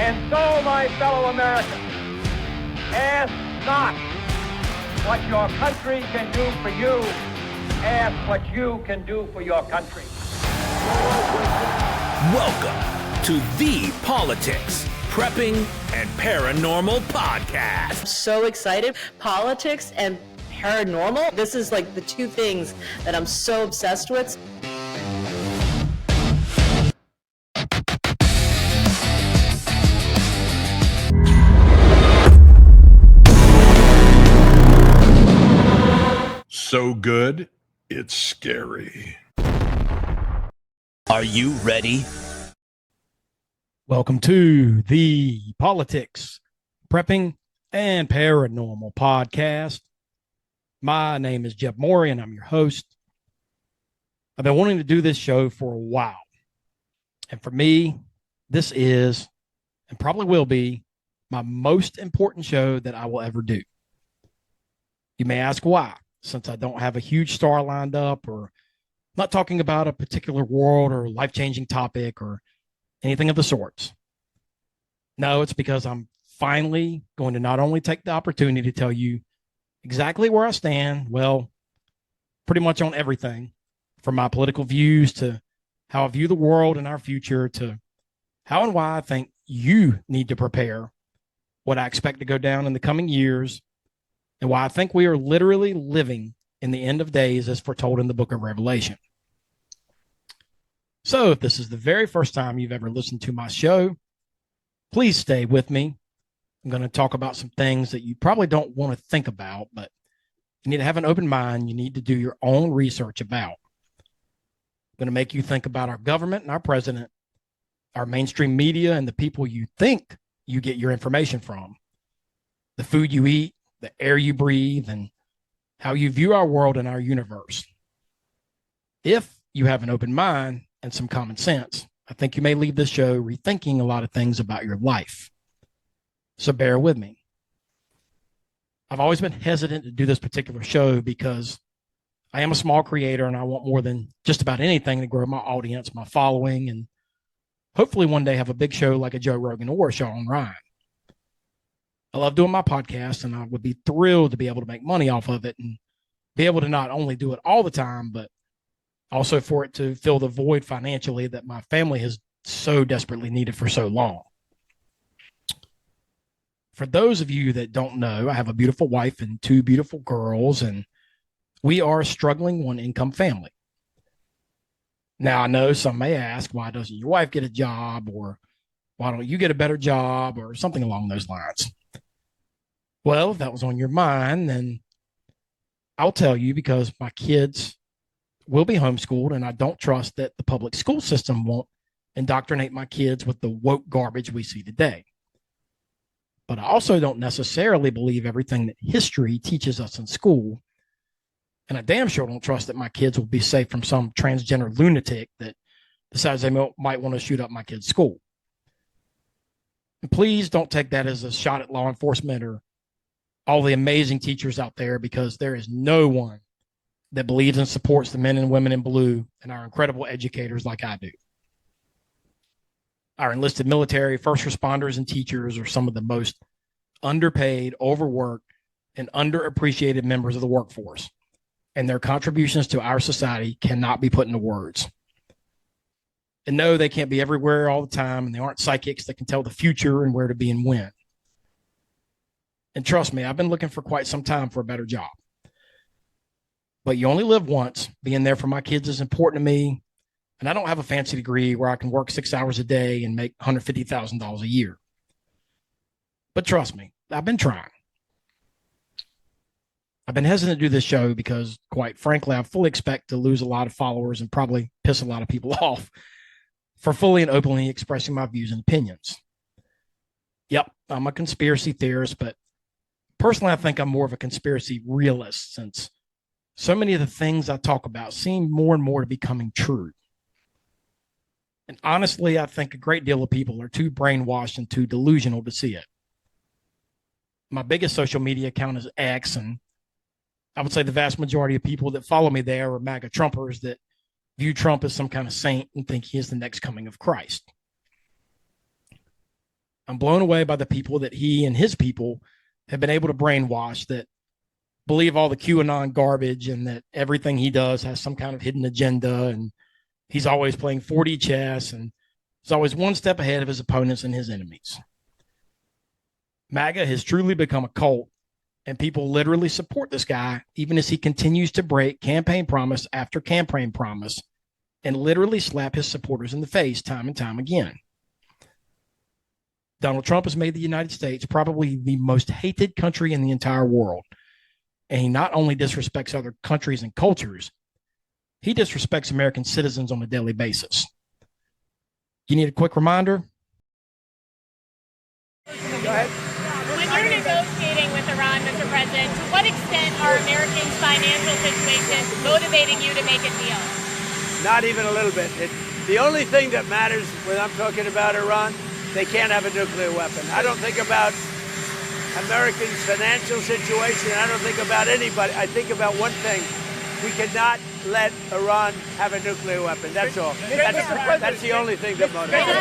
And so, my fellow Americans, ask not what your country can do for you, ask what you can do for your country. Welcome to the Politics, Prepping, and Paranormal Podcast. I'm so excited. Politics and paranormal. This is like the two things that I'm so obsessed with. So good, it's scary. Are you ready? Welcome to the Politics, Prepping, and Paranormal Podcast. My name is Jeff Morey, and I'm your host. I've been wanting to do this show for a while. And for me, this is, and probably will be, my most important show that I will ever do. You may ask why, since I don't have a huge star lined up or not talking about a particular world or life-changing topic or anything of the sorts. No, it's because I'm finally going to not only take the opportunity to tell you exactly where I stand, well, pretty much on everything, from my political views to how I view the world and our future to how and why I think you need to prepare, what I expect to go down in the coming years, and why I think we are literally living in the end of days as foretold in the book of Revelation. So if this is the very first time you've ever listened to my show, please stay with me. I'm going to talk about some things that you probably don't want to think about, but you need to have an open mind. You need to do your own research about. I'm going to make you think about our government and our president, our mainstream media, and the people you think you get your information from, the food you eat, the air you breathe, and how you view our world and our universe. If you have an open mind and some common sense, I think you may leave this show rethinking a lot of things about your life. So bear with me. I've always been hesitant to do this particular show because I am a small creator and I want more than just about anything to grow my audience, my following, and hopefully one day have a big show like a Joe Rogan or Sean Ryan. I love doing my podcast, and I would be thrilled to be able to make money off of it and be able to not only do it all the time, but also for it to fill the void financially that my family has so desperately needed for so long. For those of you that don't know, I have a beautiful wife and two beautiful girls, and we are a struggling one-income family. Now, I know some may ask, why doesn't your wife get a job, or why don't you get a better job, or something along those lines? Well, if that was on your mind, then I'll tell you, because my kids will be homeschooled, and I don't trust that the public school system won't indoctrinate my kids with the woke garbage we see today. But I also don't necessarily believe everything that history teaches us in school. And I damn sure don't trust that my kids will be safe from some transgender lunatic that decides they might want to shoot up my kid's school. And please don't take that as a shot at law enforcement or all the amazing teachers out there, because there is no one that believes and supports the men and women in blue and our incredible educators like I do. Our enlisted military, first responders, and teachers are some of the most underpaid, overworked, and underappreciated members of the workforce, and their contributions to our society cannot be put into words. And no, they can't be everywhere all the time, and they aren't psychics that can tell the future and where to be and when. And trust me, I've been looking for quite some time for a better job. But you only live once. Being there for my kids is important to me. And I don't have a fancy degree where I can work 6 hours a day and make $150,000 a year. But trust me, I've been trying. I've been hesitant to do this show because, quite frankly, I fully expect to lose a lot of followers and probably piss a lot of people off for fully and openly expressing my views and opinions. Yep, I'm a conspiracy theorist, but personally, I think I'm more of a conspiracy realist, since so many of the things I talk about seem more and more to be coming true. And honestly, I think a great deal of people are too brainwashed and too delusional to see it. My biggest social media account is X, and I would say the vast majority of people that follow me there are MAGA Trumpers that view Trump as some kind of saint and think he is the next coming of Christ. I'm blown away by the people that he and his people have been able to brainwash, that believe all the QAnon garbage and that everything he does has some kind of hidden agenda. And he's always playing 4D chess and he's always one step ahead of his opponents and his enemies. MAGA has truly become a cult, and people literally support this guy, even as he continues to break campaign promise after campaign promise and literally slap his supporters in the face time and time again. Donald Trump has made the United States probably the most hated country in the entire world. And he not only disrespects other countries and cultures, he disrespects American citizens on a daily basis. You need a quick reminder? Go ahead. When you're negotiating with Iran, Mr. President, to what extent are Americans' financial situations motivating you to make a deal? Not even a little bit. The only thing that matters when I'm talking about Iran, they can't have a nuclear weapon. I don't think about Americans' financial situation. I don't think about anybody. I think about one thing. We cannot let Iran have a nuclear weapon. That's all. That's the only thing that motivates.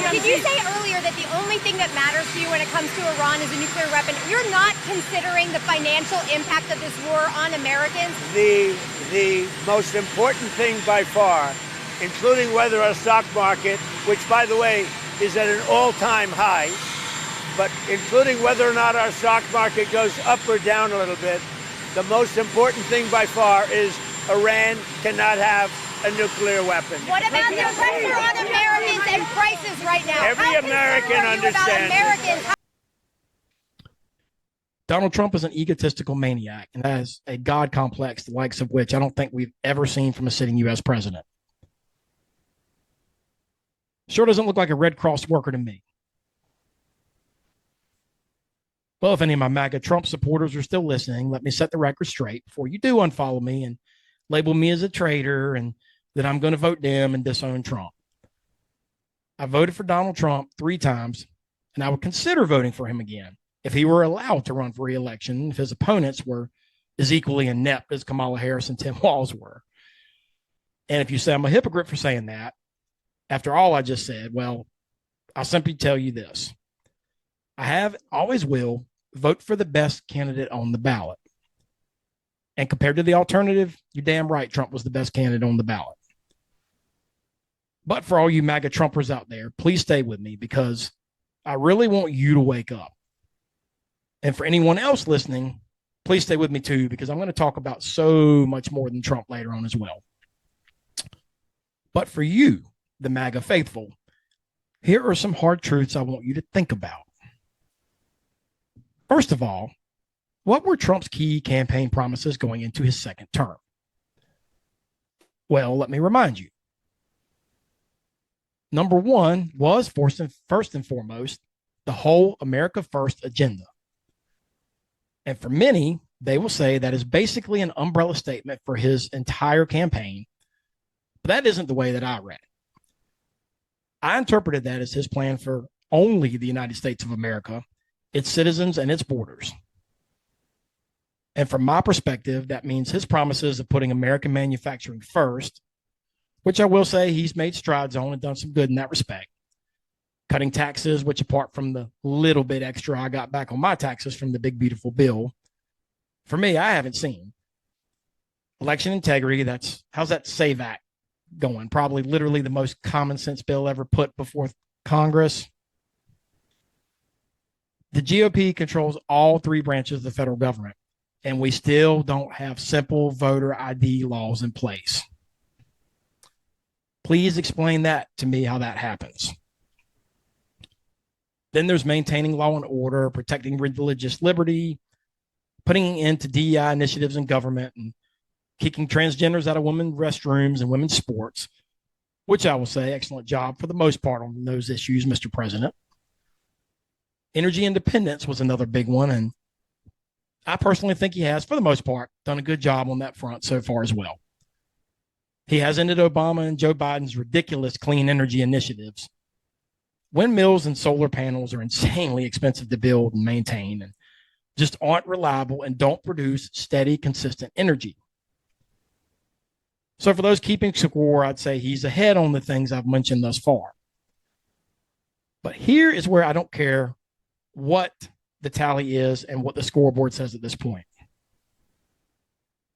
Did you say earlier that the only thing that matters to you when it comes to Iran is a nuclear weapon? You're not considering the financial impact of this war on Americans? The most important thing by far, including whether our stock market, which by the way is at an all-time high, but including whether or not our stock market goes up or down a little bit, the most important thing by far is Iran cannot have a nuclear weapon. What about the pressure on Americans and prices right now? Every American understands. Donald Trump is an egotistical maniac and has a God complex, the likes of which I don't think we've ever seen from a sitting U.S. president. Sure doesn't look like a Red Cross worker to me. Well, if any of my MAGA Trump supporters are still listening, let me set the record straight before you do unfollow me and label me as a traitor and that I'm going to vote Dem and disown Trump. I voted for Donald Trump 3 times, and I would consider voting for him again if he were allowed to run for re-election, if his opponents were as equally inept as Kamala Harris and Tim Walz were. And if you say I'm a hypocrite for saying that, after all I just said, well, I'll simply tell you this. I have, always will, vote for the best candidate on the ballot. And compared to the alternative, you're damn right Trump was the best candidate on the ballot. But for all you MAGA Trumpers out there, please stay with me because I really want you to wake up. And for anyone else listening, please stay with me too, because I'm going to talk about so much more than Trump later on as well. But for you, the MAGA faithful, here are some hard truths I want you to think about. First of all, what were Trump's key campaign promises going into his second term? Well, let me remind you. Number one was first and foremost, the whole America First agenda. And for many, they will say that is basically an umbrella statement for his entire campaign. But that isn't the way that I read it. I interpreted that as his plan for only the United States of America, its citizens, and its borders. And from my perspective, that means his promises of putting American manufacturing first, which I will say he's made strides on and done some good in that respect. Cutting taxes, which apart from the little bit extra I got back on my taxes from the big, beautiful bill, for me, I haven't seen. Election integrity, how's that SAVE Act going? Probably literally the most common sense bill ever put before Congress. The GOP controls all 3 branches of the federal government, and we still don't have simple voter ID laws in place. Please explain that to me, how that happens. Then there's maintaining law and order, protecting religious liberty, putting an end to DEI initiatives in government, and kicking transgenders out of women's restrooms and women's sports, which I will say, excellent job for the most part on those issues, Mr. President. Energy independence was another big one, and I personally think he has, for the most part, done a good job on that front so far as well. He has ended Obama and Joe Biden's ridiculous clean energy initiatives. Windmills and solar panels are insanely expensive to build and maintain and just aren't reliable and don't produce steady, consistent energy. So for those keeping score, I'd say he's ahead on the things I've mentioned thus far. But here is where I don't care what the tally is and what the scoreboard says at this point.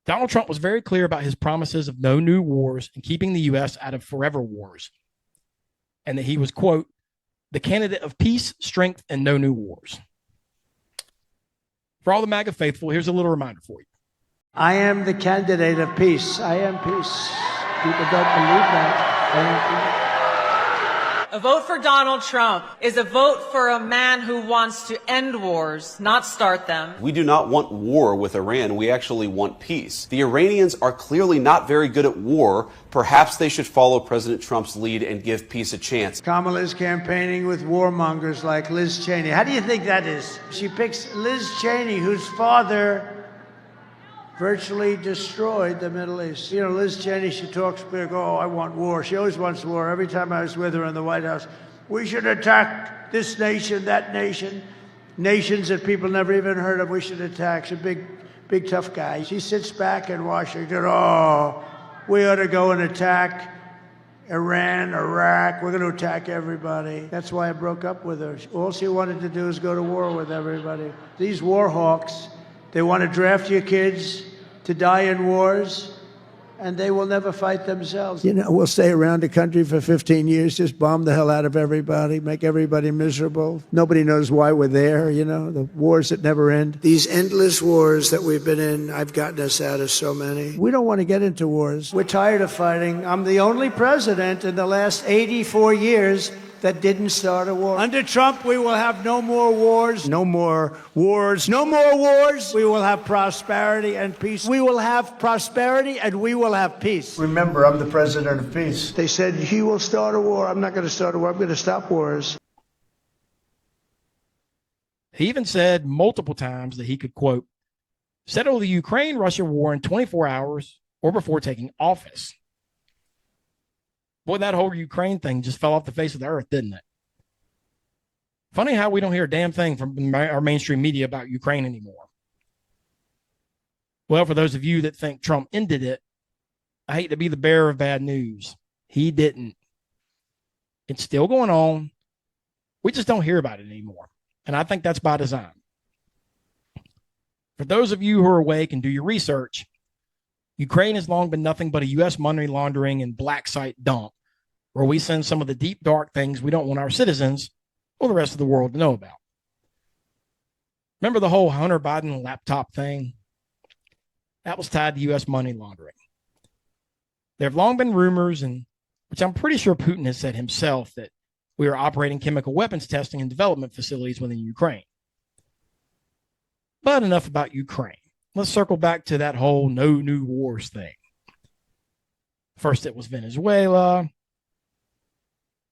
Donald Trump was very clear about his promises of no new wars and keeping the U.S. out of forever wars, and that he was, quote, the candidate of peace, strength, and no new wars. For all the MAGA faithful, here's a little reminder for you. I am the candidate of peace. I am peace. People don't believe that. I am peace. A vote for Donald Trump is a vote for a man who wants to end wars, not start them. We do not want war with Iran. We actually want peace. The Iranians are clearly not very good at war. Perhaps they should follow President Trump's lead and give peace a chance. Kamala's campaigning with warmongers like Liz Cheney. How do you think that is? She picks Liz Cheney, whose father virtually destroyed the Middle East. You know, Liz Cheney, she talks big, oh, I want war. She always wants war. Every time I was with her in the White House, we should attack this nation, that nation, nations that people never even heard of, we should attack. She's a big tough guy. She sits back in Washington, oh, we ought to go and attack Iran, Iraq. We're going to attack everybody. That's why I broke up with her. All she wanted to do is go to war with everybody. These war hawks, they want to draft your kids to die in wars, and they will never fight themselves. You know, we'll stay around the country for 15 years, just bomb the hell out of everybody, make everybody miserable. Nobody knows why we're there, you know, the wars that never end. These endless wars that we've been in, I've gotten us out of so many. We don't want to get into wars. We're tired of fighting. I'm the only president in the last 84 years that didn't start a war. Under Trump, we will have no more wars. No more wars. No more wars. We will have prosperity and peace. We will have prosperity and we will have peace. Remember, I'm the president of peace. They said, he will start a war. I'm not going to start a war. I'm going to stop wars. He even said multiple times that he could, quote, settle the Ukraine-Russia war in 24 hours or before taking office. Boy, that whole Ukraine thing just fell off the face of the earth, didn't it? Funny how we don't hear a damn thing from our mainstream media about Ukraine anymore. Well, for those of you that think Trump ended it, I hate to be the bearer of bad news. He didn't. It's still going on. We just don't hear about it anymore. And I think that's by design. For those of you who are awake and do your research, Ukraine has long been nothing but a U.S. money laundering and black site dump where we send some of the deep, dark things we don't want our citizens or the rest of the world to know about. Remember the whole Hunter Biden laptop thing? That was tied to U.S. money laundering. There have long been rumors, and which I'm pretty sure Putin has said himself, that we are operating chemical weapons testing and development facilities within Ukraine. But enough about Ukraine. Let's circle back to that whole no new wars thing. First, it was Venezuela.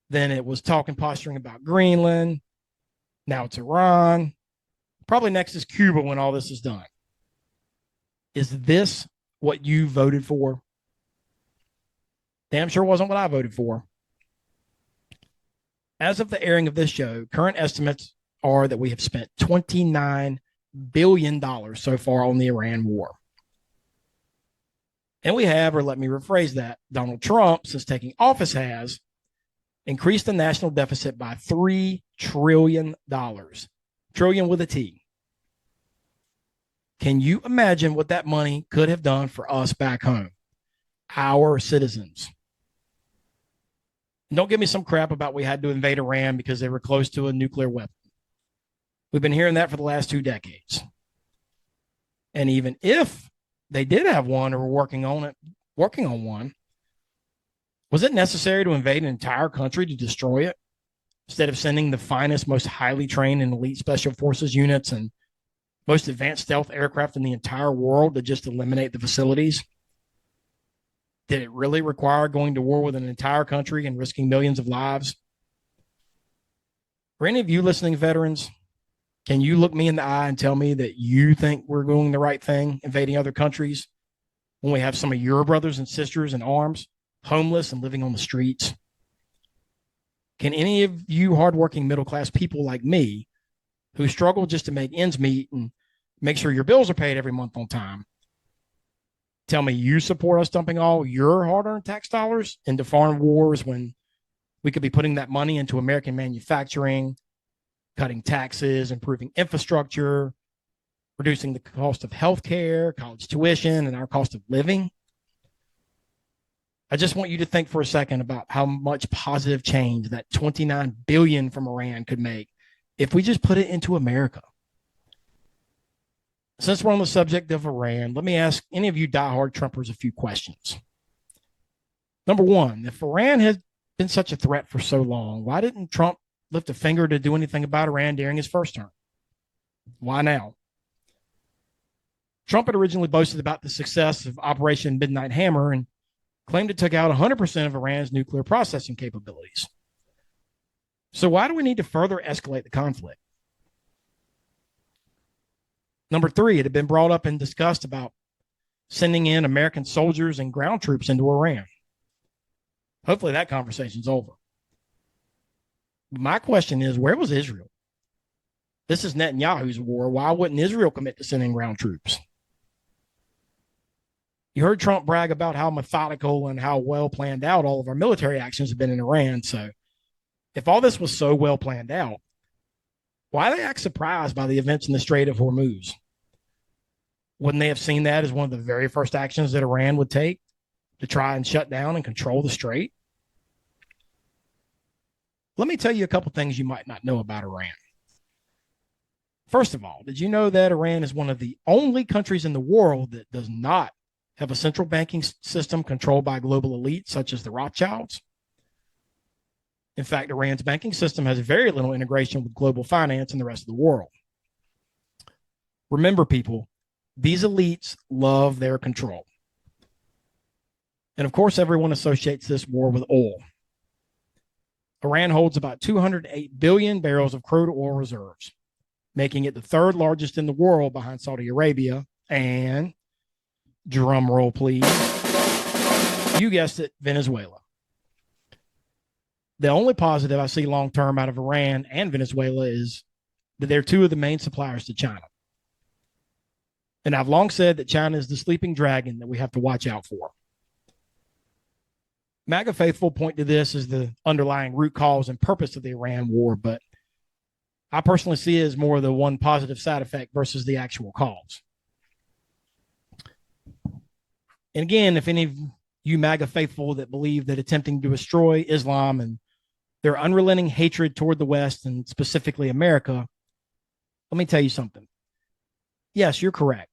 Then it was talking, posturing about Greenland. Now it's Iran. Probably next is Cuba when all this is done. Is this what you voted for? Damn sure wasn't what I voted for. As of the airing of this show, current estimates are that we have spent $29 billion so far on the Iran war. And we have, or let me rephrase that, Donald Trump, since taking office, has increased the national deficit by $3 trillion. Trillion with a T. Can you imagine what that money could have done for us back home, our citizens? Don't give me some crap about we had to invade Iran because they were close to a nuclear weapon. We've been hearing that for the last 2 decades. And even if they did have one or were working on one, was it necessary to invade an entire country to destroy it instead of sending the finest, most highly trained and elite special forces units and most advanced stealth aircraft in the entire world to just eliminate the facilities? Did it really require going to war with an entire country and risking millions of lives? For any of you listening, veterans, can you look me in the eye and tell me that you think we're doing the right thing, invading other countries, when we have some of your brothers and sisters in arms, homeless and living on the streets? Can any of you hardworking middle-class people like me, who struggle just to make ends meet and make sure your bills are paid every month on time, tell me you support us dumping all your hard-earned tax dollars into foreign wars when We could be putting that money into American manufacturing, cutting taxes, improving infrastructure, reducing the cost of healthcare, college tuition, and our cost of living. I just want you to think for a second about how much positive change that $29 billion from Iran could make if we just put it into America. Since we're on the subject of Iran, let me ask any of you diehard Trumpers a few questions. Number one, if Iran has been such a threat for so long, why didn't Trump lift a finger to do anything about Iran during his first term? Why now? Trump had originally boasted about the success of Operation Midnight Hammer and claimed it took out 100% of Iran's nuclear processing capabilities. So why do we need to further escalate the conflict? Number three, it had been brought up and discussed about sending in American soldiers and ground troops into Iran. Hopefully that conversation's over. My question is, where was Israel? This is Netanyahu's war. Why wouldn't Israel commit to sending ground troops? You heard Trump brag about how methodical and how well planned out all of our military actions have been in Iran. So if all this was so well planned out, why they act surprised by the events in the Strait of Hormuz? Wouldn't they have seen that as one of the very first actions that Iran would take to try and shut down and control the Strait? Let me tell you a couple things you might not know about Iran. First of all, did you know that Iran is one of the only countries in the world that does not have a central banking system controlled by global elites such as the Rothschilds? In fact, Iran's banking system has very little integration with global finance and the rest of the world. Remember, people, these elites love their control. And of course, everyone associates this war with oil. Iran holds about 208 billion barrels of crude oil reserves, making it the third largest in the world behind Saudi Arabia and, drum roll please, you guessed it, Venezuela. The only positive I see long-term out of Iran and Venezuela is that they're two of the main suppliers to China. And I've long said that China is the sleeping dragon that we have to watch out for. MAGA faithful point to this as the underlying root cause and purpose of the Iran war, but I personally see it as more of the one positive side effect versus the actual cause. And again, if any of you MAGA faithful that believe that attempting to destroy Islam and their unrelenting hatred toward the West and specifically America, let me tell you something. Yes, you're correct.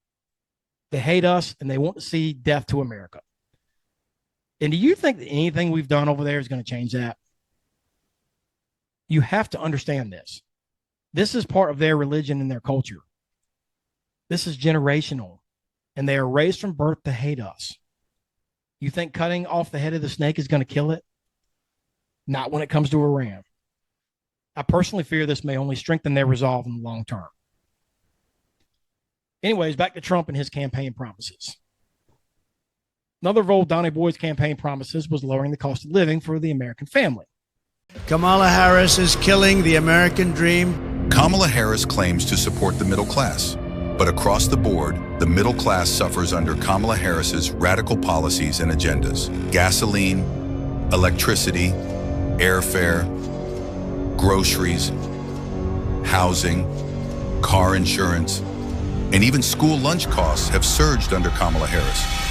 They hate us and they want to see death to America. And do you think that anything we've done over there is going to change that? You have to understand this. This is part of their religion and their culture. This is generational, and they are raised from birth to hate us. You think cutting off the head of the snake is going to kill it? Not when it comes to Iran. I personally fear this may only strengthen their resolve in the long term. Anyways, back to Trump and his campaign promises. Another of old Donnie Boy's campaign promises was lowering the cost of living for the American family. Kamala Harris is killing the American dream. Kamala Harris claims to support the middle class, but across the board, the middle class suffers under Kamala Harris's radical policies and agendas. Gasoline, electricity, airfare, groceries, housing, car insurance, and even school lunch costs have surged under Kamala Harris.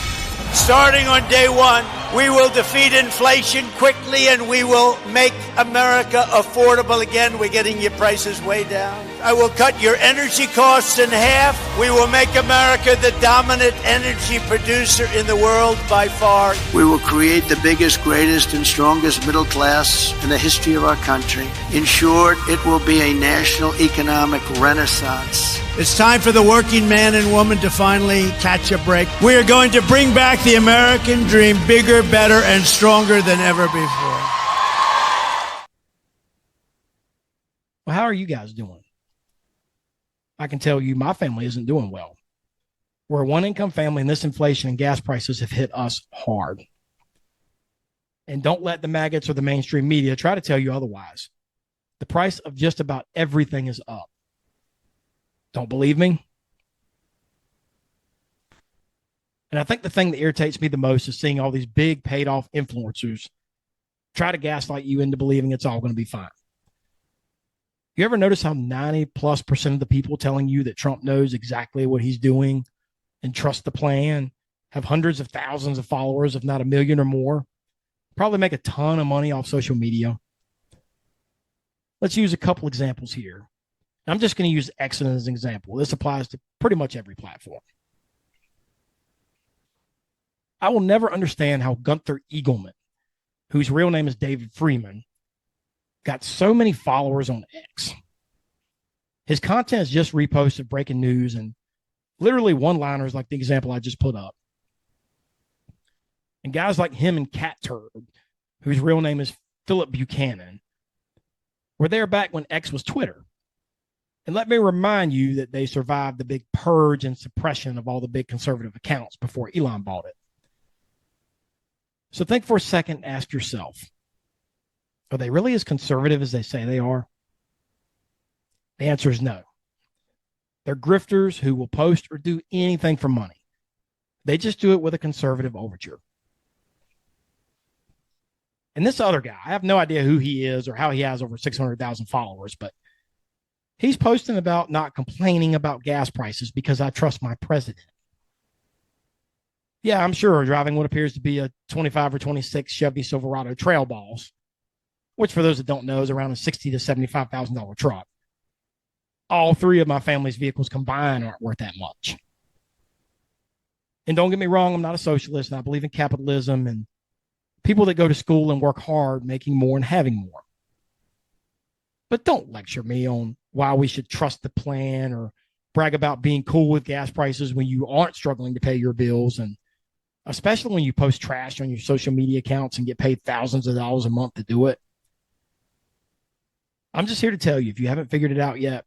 Starting on day one, we will defeat inflation quickly and we will make America affordable again. We're getting your prices way down. I will cut your energy costs in half. We will make America the dominant energy producer in the world by far. We will create the biggest, greatest, and strongest middle class in the history of our country. In short, it will be a national economic renaissance. It's time for the working man and woman to finally catch a break. We are going to bring back the American dream bigger, better, and stronger than ever before. Well, how are you guys doing? I can tell you my family isn't doing well. We're a one-income family, and this inflation and gas prices have hit us hard. And don't let the maggots or the mainstream media try to tell you otherwise. The price of just about everything is up. Don't believe me? And I think the thing that irritates me the most is seeing all these big paid-off influencers try to gaslight you into believing it's all going to be fine. You ever notice how 90+% of the people telling you that Trump knows exactly what he's doing and trust the plan have hundreds of thousands of followers, if not a million or more, probably make a ton of money off social media? Let's use a couple examples here. I'm just going to use X as an example. This applies to pretty much every platform. I will never understand how Gunther Eagleman, whose real name is David Freeman, got so many followers on X. His content is just reposts of breaking news and literally one-liners like the example I just put up. And guys like him and Cat Turd, whose real name is Philip Buchanan, were there back when X was Twitter. And let me remind you that they survived the big purge and suppression of all the big conservative accounts before Elon bought it. So think for a second and ask yourself, are they really as conservative as they say they are? The answer is no. They're grifters who will post or do anything for money. They just do it with a conservative overture. And this other guy, I have no idea who he is or how he has over 600,000 followers, but he's posting about not complaining about gas prices because I trust my president. Yeah, I'm sure driving what appears to be a 25 or 26 Chevy Silverado Trail Boss, which for those that don't know is around a $60,000 to $75,000 truck. All three of my family's vehicles combined aren't worth that much. And don't get me wrong, I'm not a socialist, and I believe in capitalism and people that go to school and work hard making more and having more. But don't lecture me on why we should trust the plan or brag about being cool with gas prices when you aren't struggling to pay your bills, and especially when you post trash on your social media accounts and get paid thousands of dollars a month to do it. I'm just here to tell you, if you haven't figured it out yet,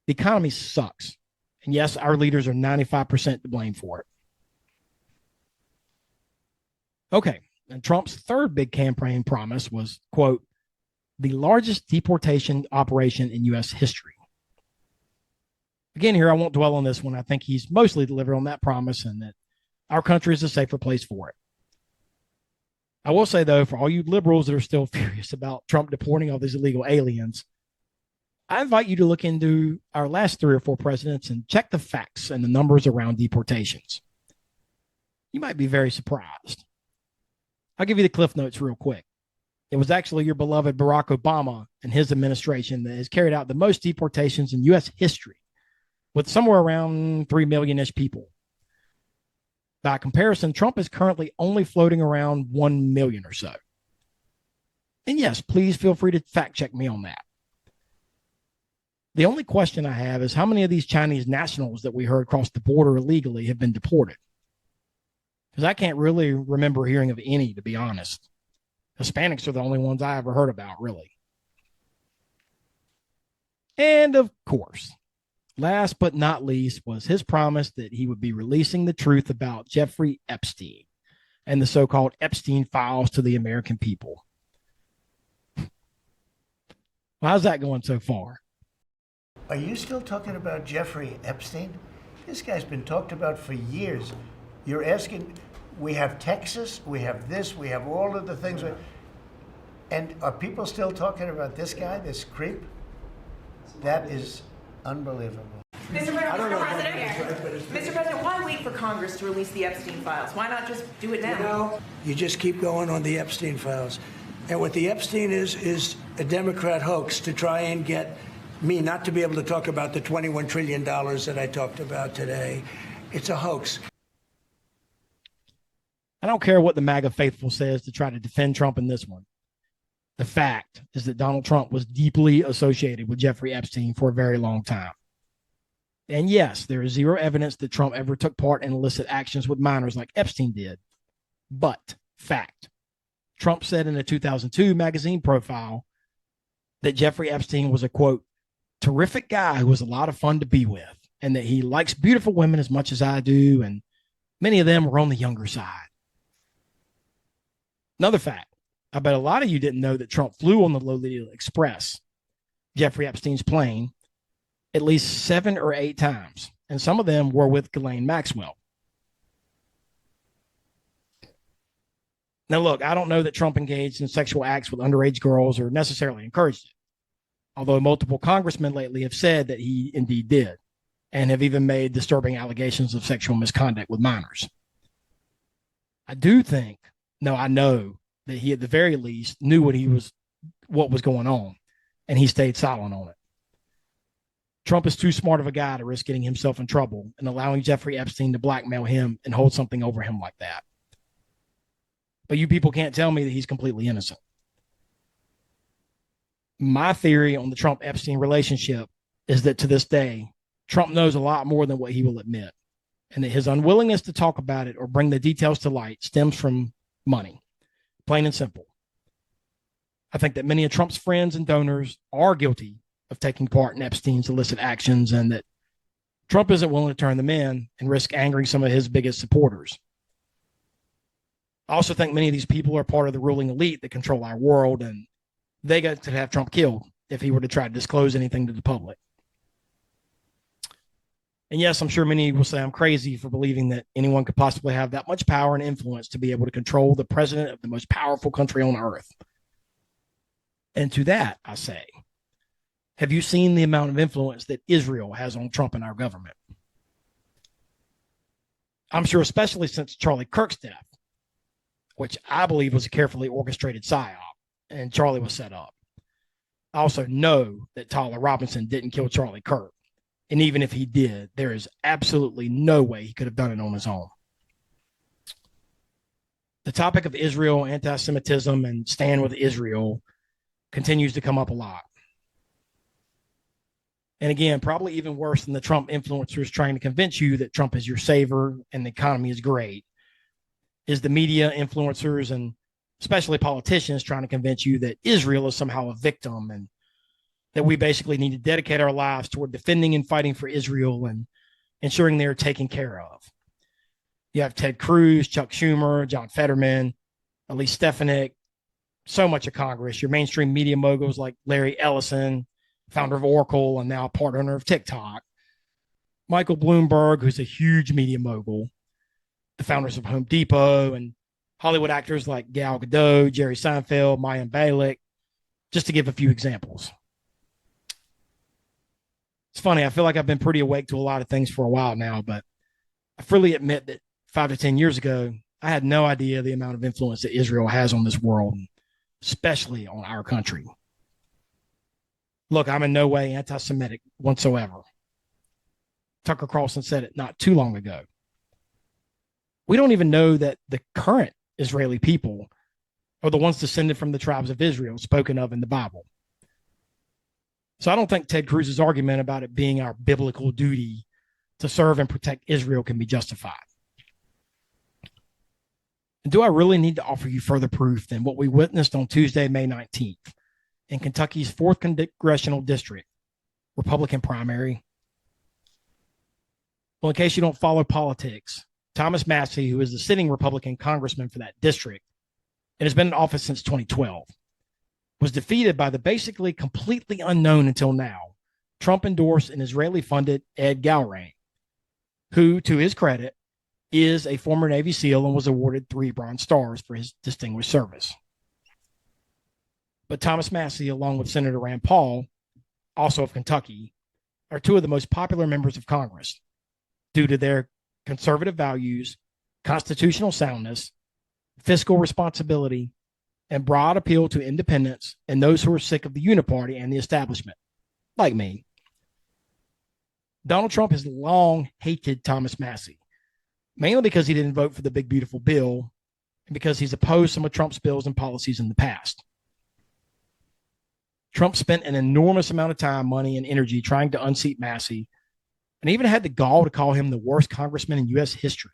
the economy sucks. And yes, our leaders are 95% to blame for it. Okay, and Trump's third big campaign promise was, quote, the largest deportation operation in U.S. history. Again, here, I won't dwell on this one. I think he's mostly delivered on that promise and that our country is a safer place for it. I will say, though, for all you liberals that are still furious about Trump deporting all these illegal aliens, I invite you to look into our last 3 or 4 presidents and check the facts and the numbers around deportations. You might be very surprised. I'll give you the Cliff Notes real quick. It was actually your beloved Barack Obama and his administration that has carried out the most deportations in U.S. history, with somewhere around 3 million-ish people. By comparison, Trump is currently only floating around 1 million or so. And yes, please feel free to fact check me on that. The only question I have is how many of these Chinese nationals that we heard cross the border illegally have been deported? Because I can't really remember hearing of any, to be honest. Hispanics are the only ones I ever heard about, really. And of course, last but not least was his promise that he would be releasing the truth about Jeffrey Epstein and the so-called Epstein files to the American people. Well, how's that going so far? Are you still talking about Jeffrey Epstein? This guy's been talked about for years. You're asking, we have Texas, we have this, we have all of the things. And are people still talking about this guy, this creep? That is unbelievable. Mr. President, why wait for Congress to release the Epstein files? Why not just do it now? You know, you just keep going on the Epstein files. And what the Epstein is a Democrat hoax to try and get me not to be able to talk about the $21 trillion that I talked about today. It's a hoax. I don't care what the MAGA faithful says to try to defend Trump in this one. The fact is that Donald Trump was deeply associated with Jeffrey Epstein for a very long time. And yes, there is zero evidence that Trump ever took part in illicit actions with minors like Epstein did. But fact, Trump said in a 2002 magazine profile that Jeffrey Epstein was a, quote, terrific guy who was a lot of fun to be with, and that he likes beautiful women as much as I do, and many of them were on the younger side. Another fact, I bet a lot of you didn't know that Trump flew on the Lolita Express, Jeffrey Epstein's plane, at least 7 or 8 times, and some of them were with Ghislaine Maxwell. Now, look, I don't know that Trump engaged in sexual acts with underage girls or necessarily encouraged it, although multiple congressmen lately have said that he indeed did and have even made disturbing allegations of sexual misconduct with minors. I know that he at the very least knew what was going on, and he stayed silent on it. Trump is too smart of a guy to risk getting himself in trouble and allowing Jeffrey Epstein to blackmail him and hold something over him like that. But you people can't tell me that he's completely innocent. My theory on the Trump-Epstein relationship is that to this day, Trump knows a lot more than what he will admit, and that his unwillingness to talk about it or bring the details to light stems from money, plain and simple. I think that many of Trump's friends and donors are guilty of taking part in Epstein's illicit actions, and that Trump isn't willing to turn them in and risk angering some of his biggest supporters. I also think many of these people are part of the ruling elite that control our world, and they got to have Trump killed if he were to try to disclose anything to the public. And yes, I'm sure many will say I'm crazy for believing that anyone could possibly have that much power and influence to be able to control the president of the most powerful country on earth. And to that, I say, have you seen the amount of influence that Israel has on Trump and our government? I'm sure especially since Charlie Kirk's death, which I believe was a carefully orchestrated psyop, and Charlie was set up. I also know that Tyler Robinson didn't kill Charlie Kirk. And even if he did, there is absolutely no way he could have done it on his own. The topic of Israel, anti-Semitism, and stand with Israel continues to come up a lot. And again, probably even worse than the Trump influencers trying to convince you that Trump is your savior and the economy is great, is the media influencers and especially politicians trying to convince you that Israel is somehow a victim and that we basically need to dedicate our lives toward defending and fighting for Israel and ensuring they're taken care of. You have Ted Cruz, Chuck Schumer, John Fetterman, Elise Stefanik, so much of Congress, your mainstream media moguls like Larry Ellison, founder of Oracle and now a part owner of TikTok, Michael Bloomberg, who's a huge media mogul, the founders of Home Depot, and Hollywood actors like Gal Gadot, Jerry Seinfeld, Mayim Bialik, just to give a few examples. It's funny, I feel like I've been pretty awake to a lot of things for a while now, but I freely admit that 5 to 10 years ago, I had no idea the amount of influence that Israel has on this world, especially on our country. Look, I'm in no way anti-Semitic whatsoever. Tucker Carlson said it not too long ago. We don't even know that the current Israeli people are the ones descended from the tribes of Israel spoken of in the Bible. So I don't think Ted Cruz's argument about it being our biblical duty to serve and protect Israel can be justified. And do I really need to offer you further proof than what we witnessed on Tuesday, May 19th in Kentucky's 4th Congressional District, Republican primary? Well, in case you don't follow politics, Thomas Massie, who is the sitting Republican congressman for that district and has been in office since 2012, was defeated by the basically completely unknown until now Trump-endorsed and Israeli-funded Ed Galrain, who, to his credit, is a former Navy SEAL and was awarded 3 Bronze Stars for his distinguished service. But Thomas Massie, along with Senator Rand Paul, also of Kentucky, are 2 of the most popular members of Congress due to their conservative values, constitutional soundness, fiscal responsibility, and broad appeal to independents and those who are sick of the uniparty and the establishment, like me. Donald Trump has long hated Thomas Massie, mainly because he didn't vote for the big, beautiful bill and because he's opposed some of Trump's bills and policies in the past. Trump spent an enormous amount of time, money, and energy trying to unseat Massie, and even had the gall to call him the worst congressman in U.S. history.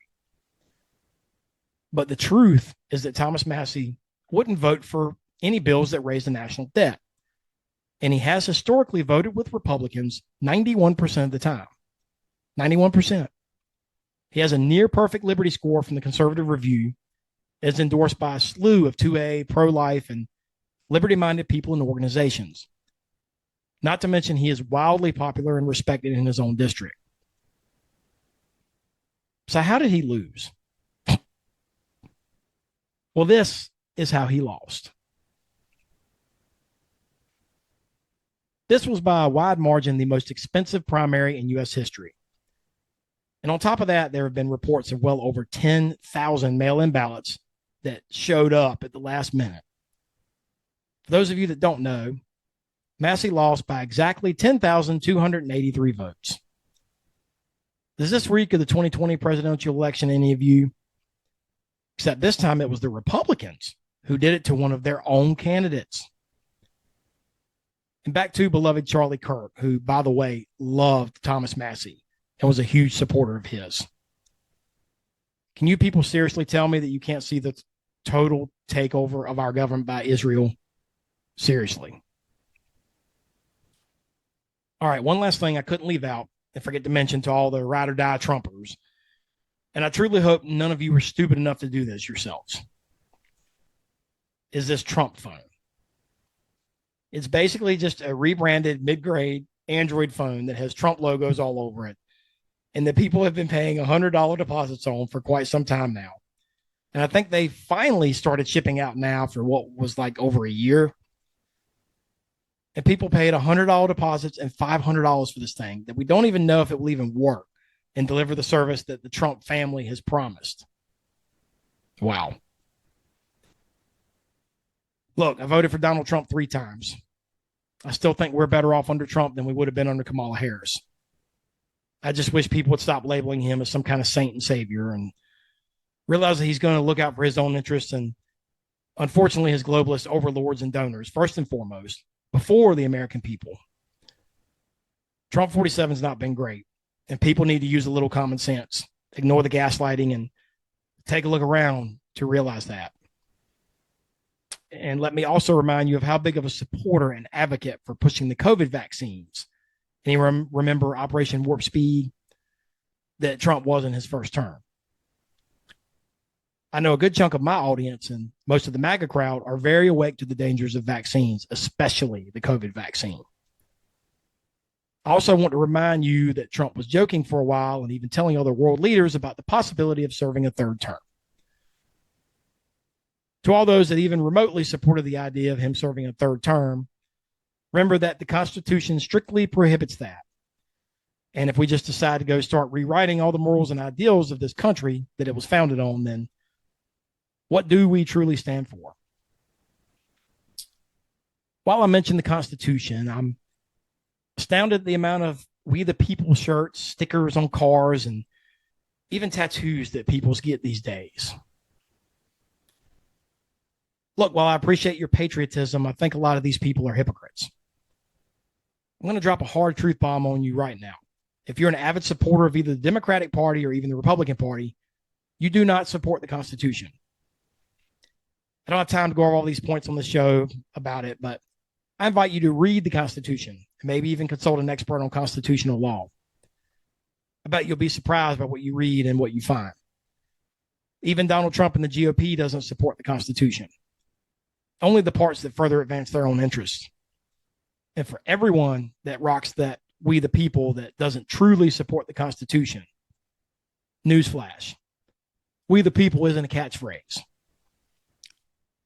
But the truth is that Thomas Massie wouldn't vote for any bills that raise the national debt. And he has historically voted with Republicans 91% of the time. 91%. He has a near perfect Liberty score from the Conservative Review, is endorsed by a slew of 2A, pro-life, and liberty-minded people and organizations. Not to mention he is wildly popular and respected in his own district. So how did he lose? Well, this is how he lost. This was by a wide margin the most expensive primary in U.S. history. And on top of that, there have been reports of well over 10,000 mail-in ballots that showed up at the last minute. For those of you that don't know, Massey lost by exactly 10,283 votes. Does this reek of the 2020 presidential election, any of you? Except this time it was the Republicans who did it to one of their own candidates. And back to beloved Charlie Kirk, who, by the way, loved Thomas Massey and was a huge supporter of his. Can you people seriously tell me that you can't see the total takeover of our government by Israel? Seriously. All right, one last thing I couldn't leave out and forget to mention to all the ride or die Trumpers. And I truly hope none of you are stupid enough to do this yourselves. Is this Trump phone? It's basically just a rebranded mid-grade Android phone that has Trump logos all over it, and that people have been paying $100 deposits on for quite some time now. And I think they finally started shipping out now for what was like over a year. And people paid $100 deposits and $500 for this thing that we don't even know if it will even work and deliver the service that the Trump family has promised. Wow. Look, I voted for Donald Trump 3 times. I still think we're better off under Trump than we would have been under Kamala Harris. I just wish people would stop labeling him as some kind of saint and savior and realize that he's going to look out for his own interests and, unfortunately, his globalist overlords and donors, first and foremost, before the American people. Trump 47 has not been great, and people need to use a little common sense, ignore the gaslighting, and take a look around to realize that. And let me also remind you of how big of a supporter and advocate for pushing the COVID vaccines. Anyone remember Operation Warp Speed that Trump was in his first term? I know a good chunk of my audience and most of the MAGA crowd are very awake to the dangers of vaccines, especially the COVID vaccine. I also want to remind you that Trump was joking for a while and even telling other world leaders about the possibility of serving a 3rd term. To all those that even remotely supported the idea of him serving a 3rd term, remember that the Constitution strictly prohibits that. And if we just decide to go start rewriting all the morals and ideals of this country that it was founded on, then what do we truly stand for? While I mention the Constitution, I'm astounded at the amount of We the People shirts, stickers on cars, and even tattoos that people get these days. Look, while I appreciate your patriotism, I think a lot of these people are hypocrites. I'm going to drop a hard truth bomb on you right now. If you're an avid supporter of either the Democratic Party or even the Republican Party, you do not support the Constitution. I don't have time to go over all these points on the show about it, but I invite you to read the Constitution and maybe even consult an expert on constitutional law. I bet you'll be surprised by what you read and what you find. Even Donald Trump and the GOP doesn't support the Constitution. Only the parts that further advance their own interests. And for everyone that rocks that We the People that doesn't truly support the Constitution, newsflash, We the People isn't a catchphrase.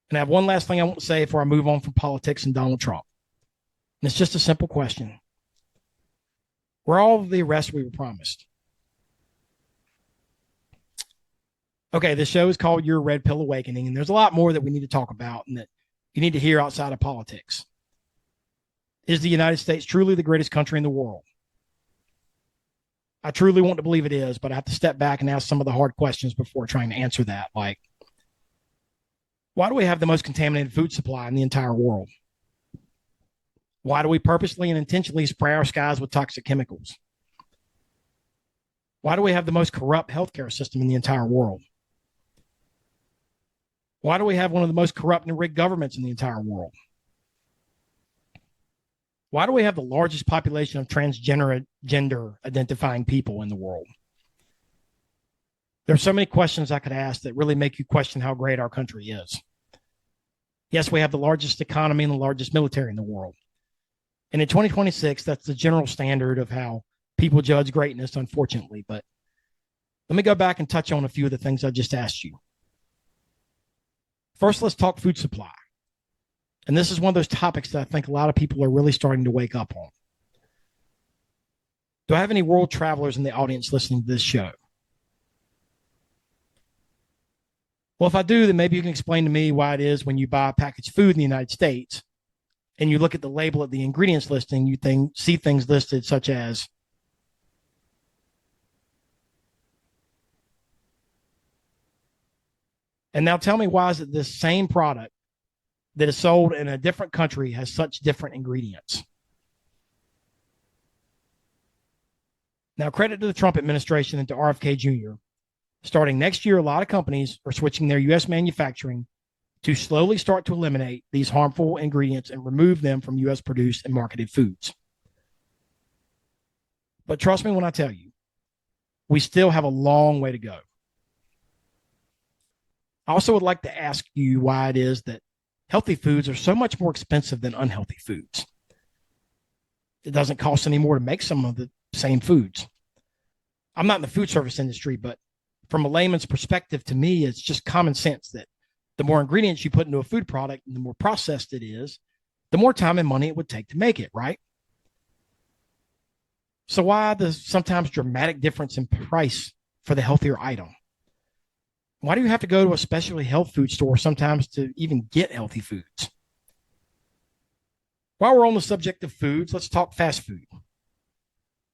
And I have one last thing I want to say before I move on from politics and Donald Trump. And it's just a simple question. Were all of the arrests we were promised? Okay, this show is called Your Red Pill Awakening, and there's a lot more that we need to talk about and that you need to hear outside of politics. Is the United States truly the greatest country in the world? I truly want to believe it is, but I have to step back and ask some of the hard questions before trying to answer that. Like, why do we have the most contaminated food supply in the entire world? Why do we purposely and intentionally spray our skies with toxic chemicals? Why do we have the most corrupt healthcare system in the entire world? Why do we have one of the most corrupt and rigged governments in the entire world? Why do we have the largest population of transgender identifying people in the world? There are so many questions I could ask that really make you question how great our country is. Yes, we have the largest economy and the largest military in the world. And in 2026, that's the general standard of how people judge greatness, unfortunately. But let me go back and touch on a few of the things I just asked you. First, let's talk food supply. And this is one of those topics that I think a lot of people are really starting to wake up on. Do I have any world travelers in the audience listening to this show? Well, if I do, then maybe you can explain to me why it is when you buy packaged food in the United States and you look at the label at the ingredients listing, you see things listed such as and now tell me, why is it this same product that is sold in a different country has such different ingredients? Now, credit to the Trump administration and to RFK Jr. Starting next year, a lot of companies are switching their U.S. manufacturing to slowly start to eliminate these harmful ingredients and remove them from U.S. produced and marketed foods. But trust me when I tell you, we still have a long way to go. I also would like to ask you why it is that healthy foods are so much more expensive than unhealthy foods. It doesn't cost any more to make some of the same foods. I'm not in the food service industry, but from a layman's perspective, to me, it's just common sense that the more ingredients you put into a food product and the more processed it is, the more time and money it would take to make it, right? So why the sometimes dramatic difference in price for the healthier item? Why do you have to go to a specialty health food store sometimes to even get healthy foods? While we're on the subject of foods, let's talk fast food.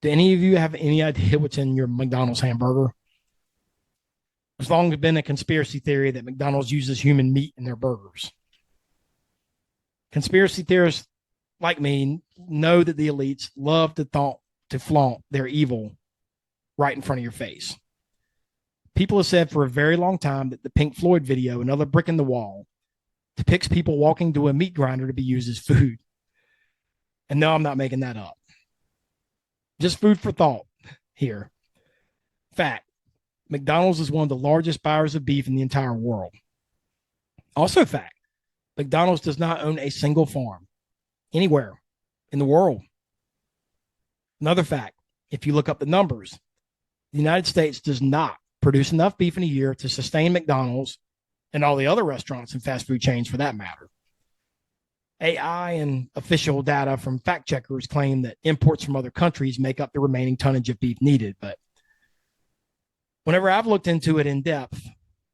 Do any of you have any idea what's in your McDonald's hamburger? There's long been a conspiracy theory that McDonald's uses human meat in their burgers. Conspiracy theorists like me know that the elites love to flaunt their evil right in front of your face. People have said for a very long time that the Pink Floyd video, Another Brick in the Wall, depicts people walking to a meat grinder to be used as food. And no, I'm not making that up. Just food for thought here. Fact, McDonald's is one of the largest buyers of beef in the entire world. Also fact, McDonald's does not own a single farm anywhere in the world. Another fact, if you look up the numbers, the United States does not produce enough beef in a year to sustain McDonald's and all the other restaurants and fast food chains for that matter. AI and official data from fact checkers claim that imports from other countries make up the remaining tonnage of beef needed, but whenever I've looked into it in depth,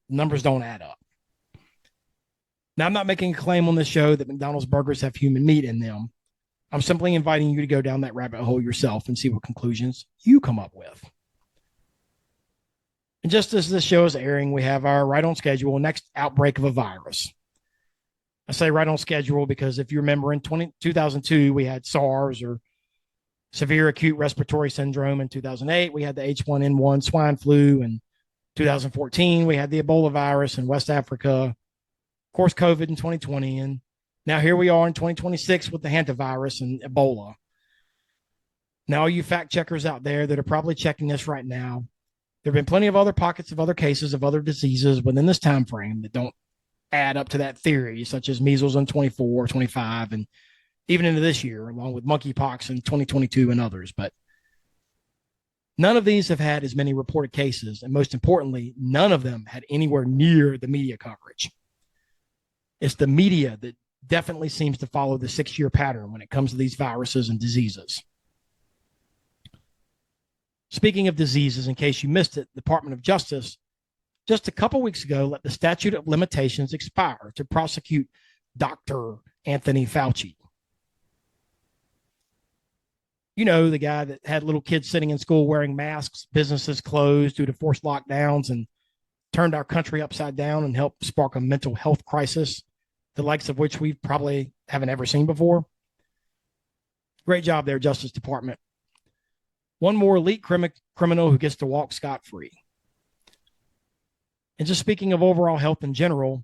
the numbers don't add up. Now, I'm not making a claim on this show that McDonald's burgers have human meat in them. I'm simply inviting you to go down that rabbit hole yourself and see what conclusions you come up with. And just as this show is airing, we have our right on schedule next outbreak of a virus. I say right on schedule because if you remember in 2002, we had SARS or severe acute respiratory syndrome. In 2008, we had the H1N1 swine flu. In 2014, we had the Ebola virus in West Africa. Of course, COVID in 2020. And now here we are in 2026 with the hantavirus and Ebola. Now, all you fact checkers out there that are probably checking this right now, there have been plenty of other pockets of other cases of other diseases within this time frame that don't add up to that theory, such as measles in 24, 25, and even into this year, along with monkeypox in 2022 and others. But none of these have had as many reported cases. And most importantly, none of them had anywhere near the media coverage. It's the media that definitely seems to follow the 6-year pattern when it comes to these viruses and diseases. Speaking of diseases, in case you missed it, the Department of Justice just a couple weeks ago let the statute of limitations expire to prosecute Dr. Anthony Fauci. You know, the guy that had little kids sitting in school wearing masks, businesses closed due to forced lockdowns, and turned our country upside down and helped spark a mental health crisis, the likes of which we probably haven't ever seen before. Great job there, Justice Department. One more elite criminal who gets to walk scot-free. And just speaking of overall health in general,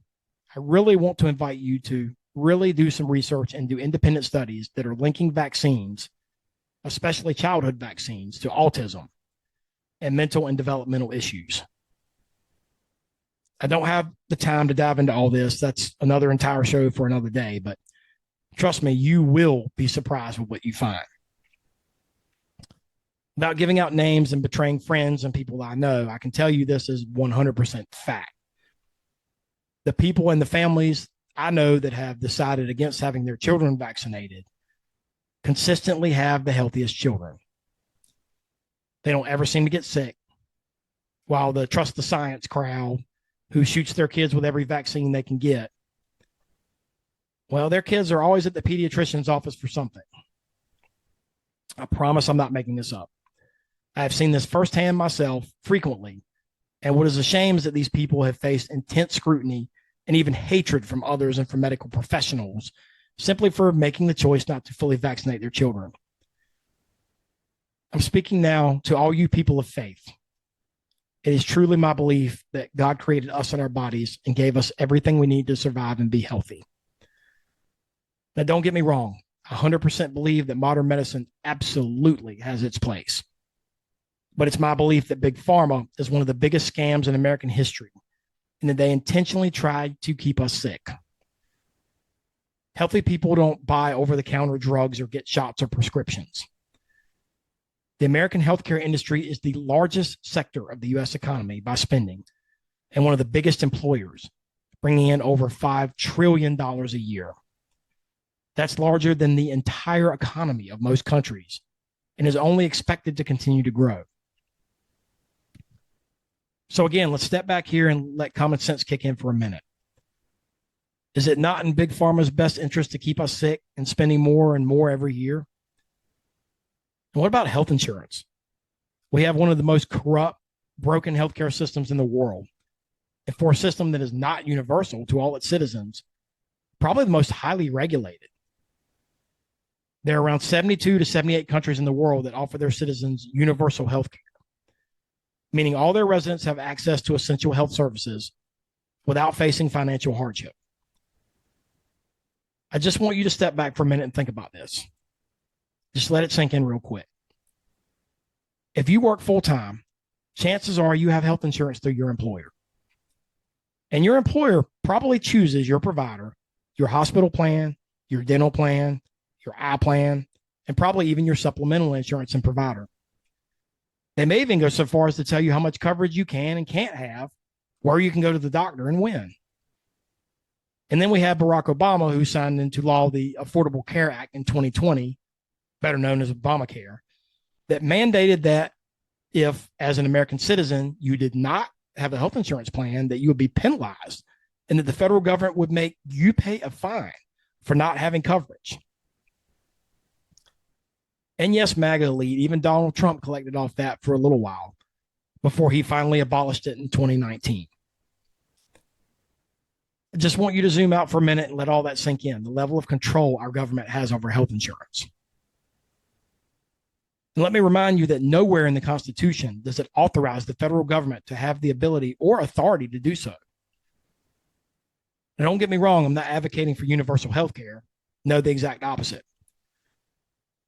I really want to invite you to really do some research and do independent studies that are linking vaccines, especially childhood vaccines, to autism and mental and developmental issues. I don't have the time to dive into all this. That's another entire show for another day, but trust me, you will be surprised with what you find. Without giving out names and betraying friends and people I know, I can tell you this is 100% fact. The people and the families I know that have decided against having their children vaccinated consistently have the healthiest children. They don't ever seem to get sick, while the trust the science crowd who shoots their kids with every vaccine they can get, well, their kids are always at the pediatrician's office for something. I promise I'm not making this up. I have seen this firsthand myself frequently, and what is a shame is that these people have faced intense scrutiny and even hatred from others and from medical professionals simply for making the choice not to fully vaccinate their children. I'm speaking now to all you people of faith. It is truly my belief that God created us and our bodies and gave us everything we need to survive and be healthy. Now, don't get me wrong. I 100% believe that modern medicine absolutely has its place. But it's my belief that Big Pharma is one of the biggest scams in American history, and that they intentionally tried to keep us sick. Healthy people don't buy over-the-counter drugs or get shots or prescriptions. The American healthcare industry is the largest sector of the U.S. economy by spending and one of the biggest employers, bringing in over $5 trillion a year. That's larger than the entire economy of most countries and is only expected to continue to grow. So again, let's step back here and let common sense kick in for a minute. Is it not in Big Pharma's best interest to keep us sick and spending more and more every year? And what about health insurance? We have one of the most corrupt, broken healthcare systems in the world. And for a system that is not universal to all its citizens, probably the most highly regulated. There are around 72 to 78 countries in the world that offer their citizens universal health care, meaning all their residents have access to essential health services without facing financial hardship. I just want you to step back for a minute and think about this. Just let it sink in real quick. If you work full-time, chances are you have health insurance through your employer. And your employer probably chooses your provider, your hospital plan, your dental plan, your eye plan, and probably even your supplemental insurance and provider. They may even go so far as to tell you how much coverage you can and can't have, where you can go to the doctor and when. And then we have Barack Obama, who signed into law the Affordable Care Act in 2020, better known as Obamacare, that mandated that if, as an American citizen, you did not have a health insurance plan, that you would be penalized and that the federal government would make you pay a fine for not having coverage. And yes, MAGA elite, even Donald Trump collected off that for a little while before he finally abolished it in 2019. I just want you to zoom out for a minute and let all that sink in, the level of control our government has over health insurance. And let me remind you that nowhere in the Constitution does it authorize the federal government to have the ability or authority to do so. And don't get me wrong, I'm not advocating for universal health care. No, the exact opposite.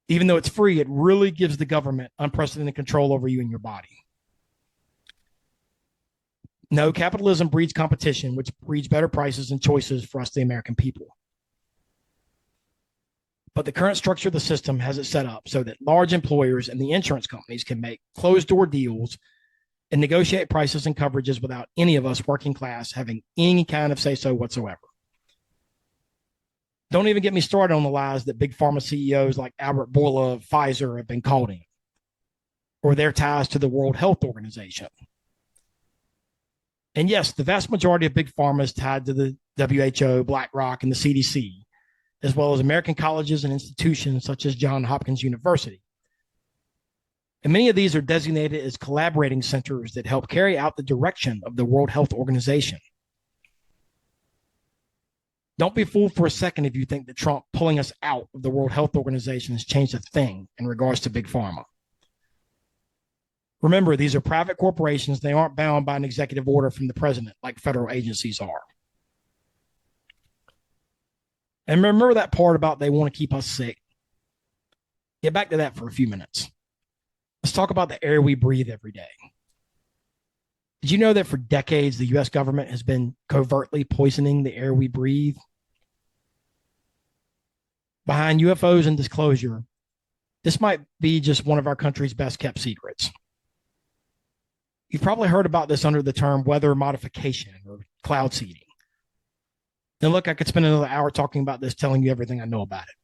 Even though it's free, it really gives the government unprecedented control over you and your body. No, capitalism breeds competition, which breeds better prices and choices for us, the American people. But the current structure of the system has it set up so that large employers and the insurance companies can make closed-door deals and negotiate prices and coverages without any of us working class having any kind of say-so whatsoever. Don't even get me started on the lies that big pharma CEOs like Albert Bourla of Pfizer have been caught in, or their ties to the World Health Organization. And yes, the vast majority of big pharma is tied to the WHO, BlackRock, and the CDC, as well as American colleges and institutions such as Johns Hopkins University. And many of these are designated as collaborating centers that help carry out the direction of the World Health Organization. Don't be fooled for a second if you think that Trump pulling us out of the World Health Organization has changed a thing in regards to big pharma. Remember, these are private corporations. They aren't bound by an executive order from the president like federal agencies are. And remember that part about they want to keep us sick. Get back to that for a few minutes. Let's talk about the air we breathe every day. Did you know that for decades, the U.S. government has been covertly poisoning the air we breathe? Behind UFOs and disclosure, this might be just one of our country's best kept secrets. You've probably heard about this under the term weather modification or cloud seeding, Now, look, I could spend another hour talking about this, telling you everything I know about it.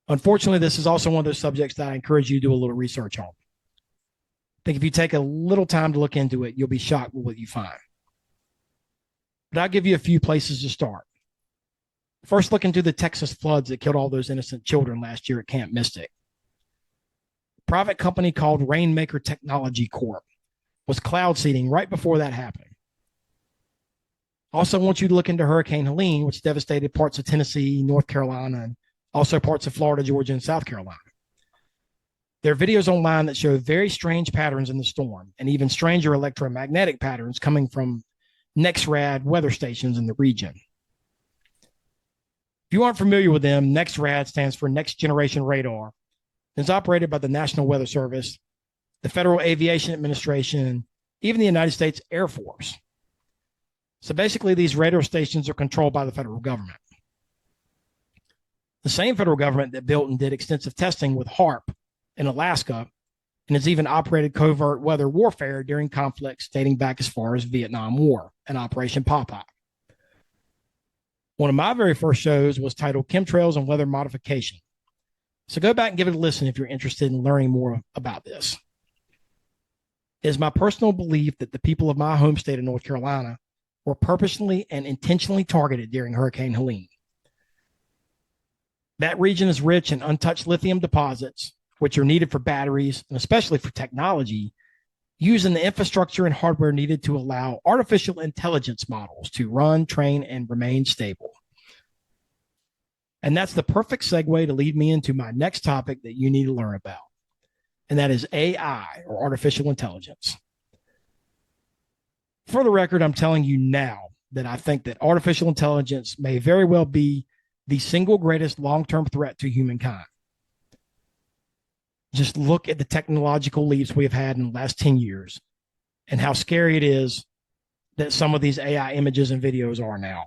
Unfortunately, this is also one of those subjects that I encourage you to do a little research on. I think if you take a little time to look into it, you'll be shocked with what you find. But I'll give you a few places to start. First, look into the Texas floods that killed all those innocent children last year at Camp Mystic. A private company called Rainmaker Technology Corp. was cloud seeding right before that happened. Also, I want you to look into Hurricane Helene, which devastated parts of Tennessee, North Carolina, and also parts of Florida, Georgia, and South Carolina. There are videos online that show very strange patterns in the storm and even stranger electromagnetic patterns coming from NEXRAD weather stations in the region. If you aren't familiar with them, NEXRAD stands for Next Generation Radar. It's operated by the National Weather Service, the Federal Aviation Administration, and even the United States Air Force. So basically, these radar stations are controlled by the federal government. The same federal government that built and did extensive testing with HAARP in Alaska and has even operated covert weather warfare during conflicts dating back as far as Vietnam War and Operation Popeye. One of my very first shows was titled Chemtrails and Weather Modification. So go back and give it a listen if you're interested in learning more about this. It is my personal belief that the people of my home state of North Carolina were purposely and intentionally targeted during Hurricane Helene. That region is rich in untouched lithium deposits, which are needed for batteries and especially for technology, using the infrastructure and hardware needed to allow artificial intelligence models to run, train, and remain stable. And that's the perfect segue to lead me into my next topic that you need to learn about, and that is AI, or artificial intelligence. For the record, I'm telling you now that I think that artificial intelligence may very well be the single greatest long-term threat to humankind. Just look at the technological leaps we have had in the last 10 years and how scary it is that some of these AI images and videos are now.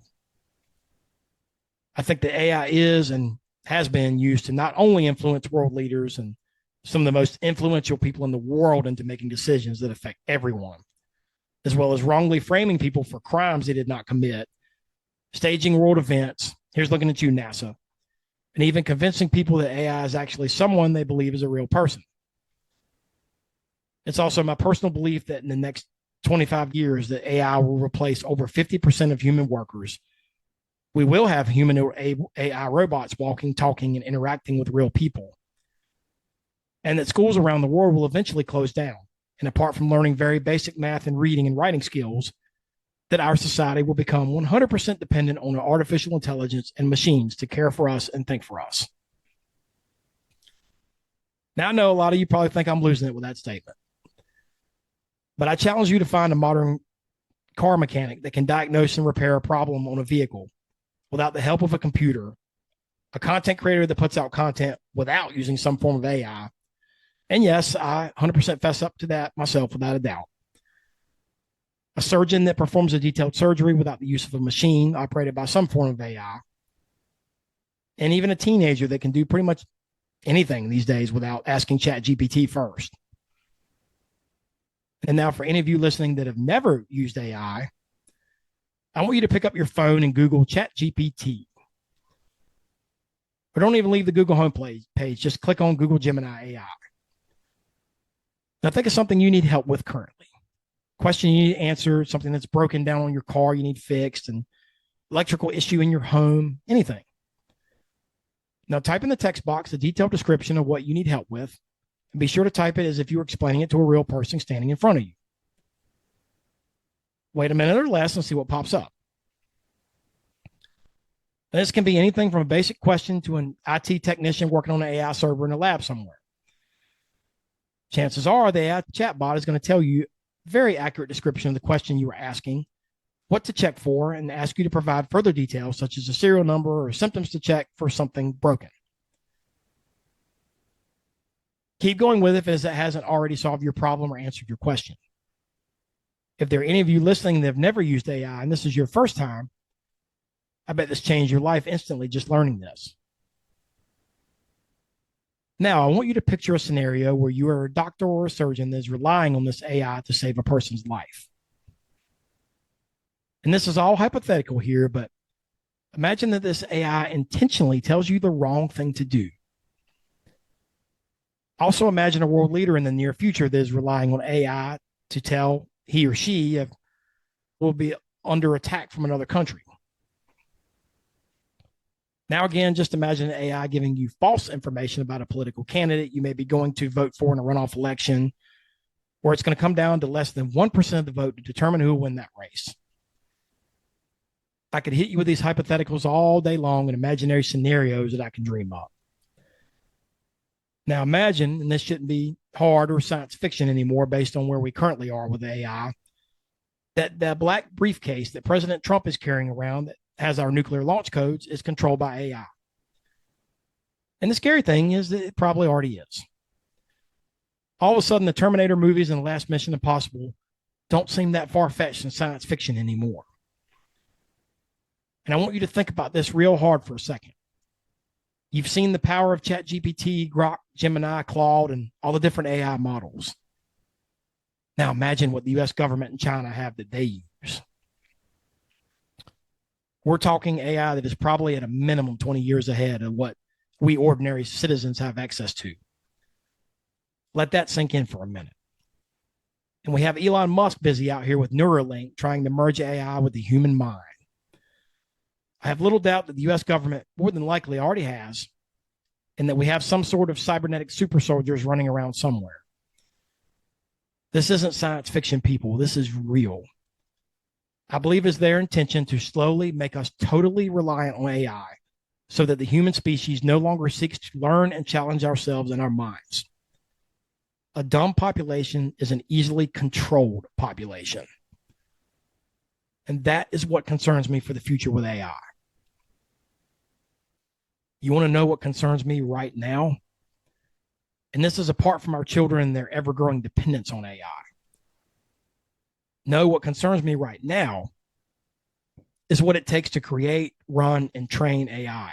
I think that AI is and has been used to not only influence world leaders and some of the most influential people in the world into making decisions that affect everyone, as well as wrongly framing people for crimes they did not commit, staging world events. Here's looking at you, NASA. And even convincing people that AI is actually someone they believe is a real person. It's also my personal belief that in the next 25 years, that AI will replace over 50% of human workers. We will have human or AI robots walking, talking, and interacting with real people. And that schools around the world will eventually close down. And apart from learning very basic math and reading and writing skills, that our society will become 100% dependent on artificial intelligence and machines to care for us and think for us. Now, I know a lot of you probably think I'm losing it with that statement, but I challenge you to find a modern car mechanic that can diagnose and repair a problem on a vehicle without the help of a computer, a content creator that puts out content without using some form of AI. And yes, I 100% fess up to that myself without a doubt. A surgeon that performs a detailed surgery without the use of a machine operated by some form of AI. And even a teenager that can do pretty much anything these days without asking ChatGPT first. And now for any of you listening that have never used AI, I want you to pick up your phone and Google ChatGPT. Or don't even leave the Google homepage. Just click on Google Gemini AI. Now think of something you need help with currently. Question you need to answer, something that's broken down on your car you need fixed, an electrical issue in your home, anything. Now type in the text box a detailed description of what you need help with, and be sure to type it as if you were explaining it to a real person standing in front of you. Wait a minute or less and see what pops up. Now, this can be anything from a basic question to an IT technician working on an AI server in a lab somewhere. Chances are the AI chatbot is going to tell you very accurate description of the question you were asking, what to check for, and ask you to provide further details such as a serial number or symptoms to check for something broken. Keep going with it if it hasn't already solved your problem or answered your question. If there are any of you listening that have never used AI and this is your first time, I bet this changed your life instantly just learning this. Now, I want you to picture a scenario where you are a doctor or a surgeon that is relying on this AI to save a person's life. And this is all hypothetical here, but Imagine that this AI intentionally tells you the wrong thing to do. Also imagine a world leader in the near future that is relying on AI to tell he or she will be under attack from another country. Now, again, just imagine an AI giving you false information about a political candidate you may be going to vote for in a runoff election, where it's going to come down to less than 1% of the vote to determine who will win that race. I could hit you with these hypotheticals all day long and imaginary scenarios that I can dream up. Now imagine, and this shouldn't be hard or science fiction anymore based on where we currently are with AI, that the black briefcase that President Trump is carrying around that has our nuclear launch codes is controlled by AI. And the scary thing is that it probably already is. All of a sudden, the Terminator movies and the last Mission Impossible don't seem that far-fetched in science fiction anymore. And I want you to think about this real hard for a second. You've seen the power of ChatGPT, Grok, Gemini, Claude, and all the different AI models. Now imagine what the U.S. government and China have that they use. We're talking AI that is probably at a minimum 20 years ahead of what we ordinary citizens have access to. Let that sink in for a minute. And we have Elon Musk busy out here with Neuralink trying to merge AI with the human mind. I have little doubt that the U.S. government more than likely already has, and that we have some sort of cybernetic super soldiers running around somewhere. This isn't science fiction, people. This is real. I believe it's their intention to slowly make us totally reliant on AI so that the human species no longer seeks to learn and challenge ourselves in our minds. A dumb population is an easily controlled population. And that is what concerns me for the future with AI. You want to know what concerns me right now? And this is apart from our children and their ever-growing dependence on AI. No, what concerns me right now is what it takes to create, run, and train AI.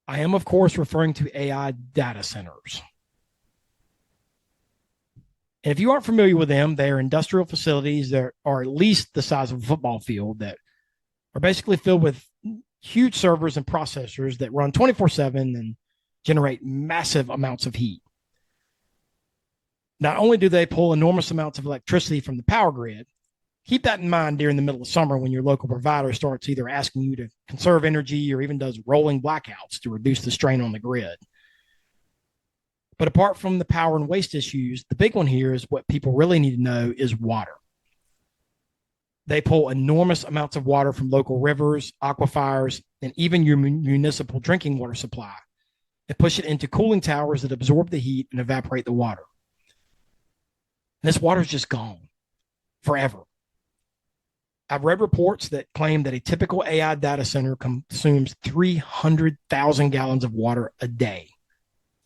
I am, of course, referring to AI data centers. And if you aren't familiar with them, they are industrial facilities that are at least the size of a football field that are basically filled with huge servers and processors that run 24/7 and generate massive amounts of heat. Not only do they pull enormous amounts of electricity from the power grid, keep that in mind during the middle of summer when your local provider starts either asking you to conserve energy or even does rolling blackouts to reduce the strain on the grid. But apart from the power and waste issues, the big one here is what people really need to know is water. They pull enormous amounts of water from local rivers, aquifers, and even your municipal drinking water supply and push it into cooling towers that absorb the heat and evaporate the water. And this water is just gone forever. I've read reports that claim that a typical AI data center consumes 300,000 gallons of water a day.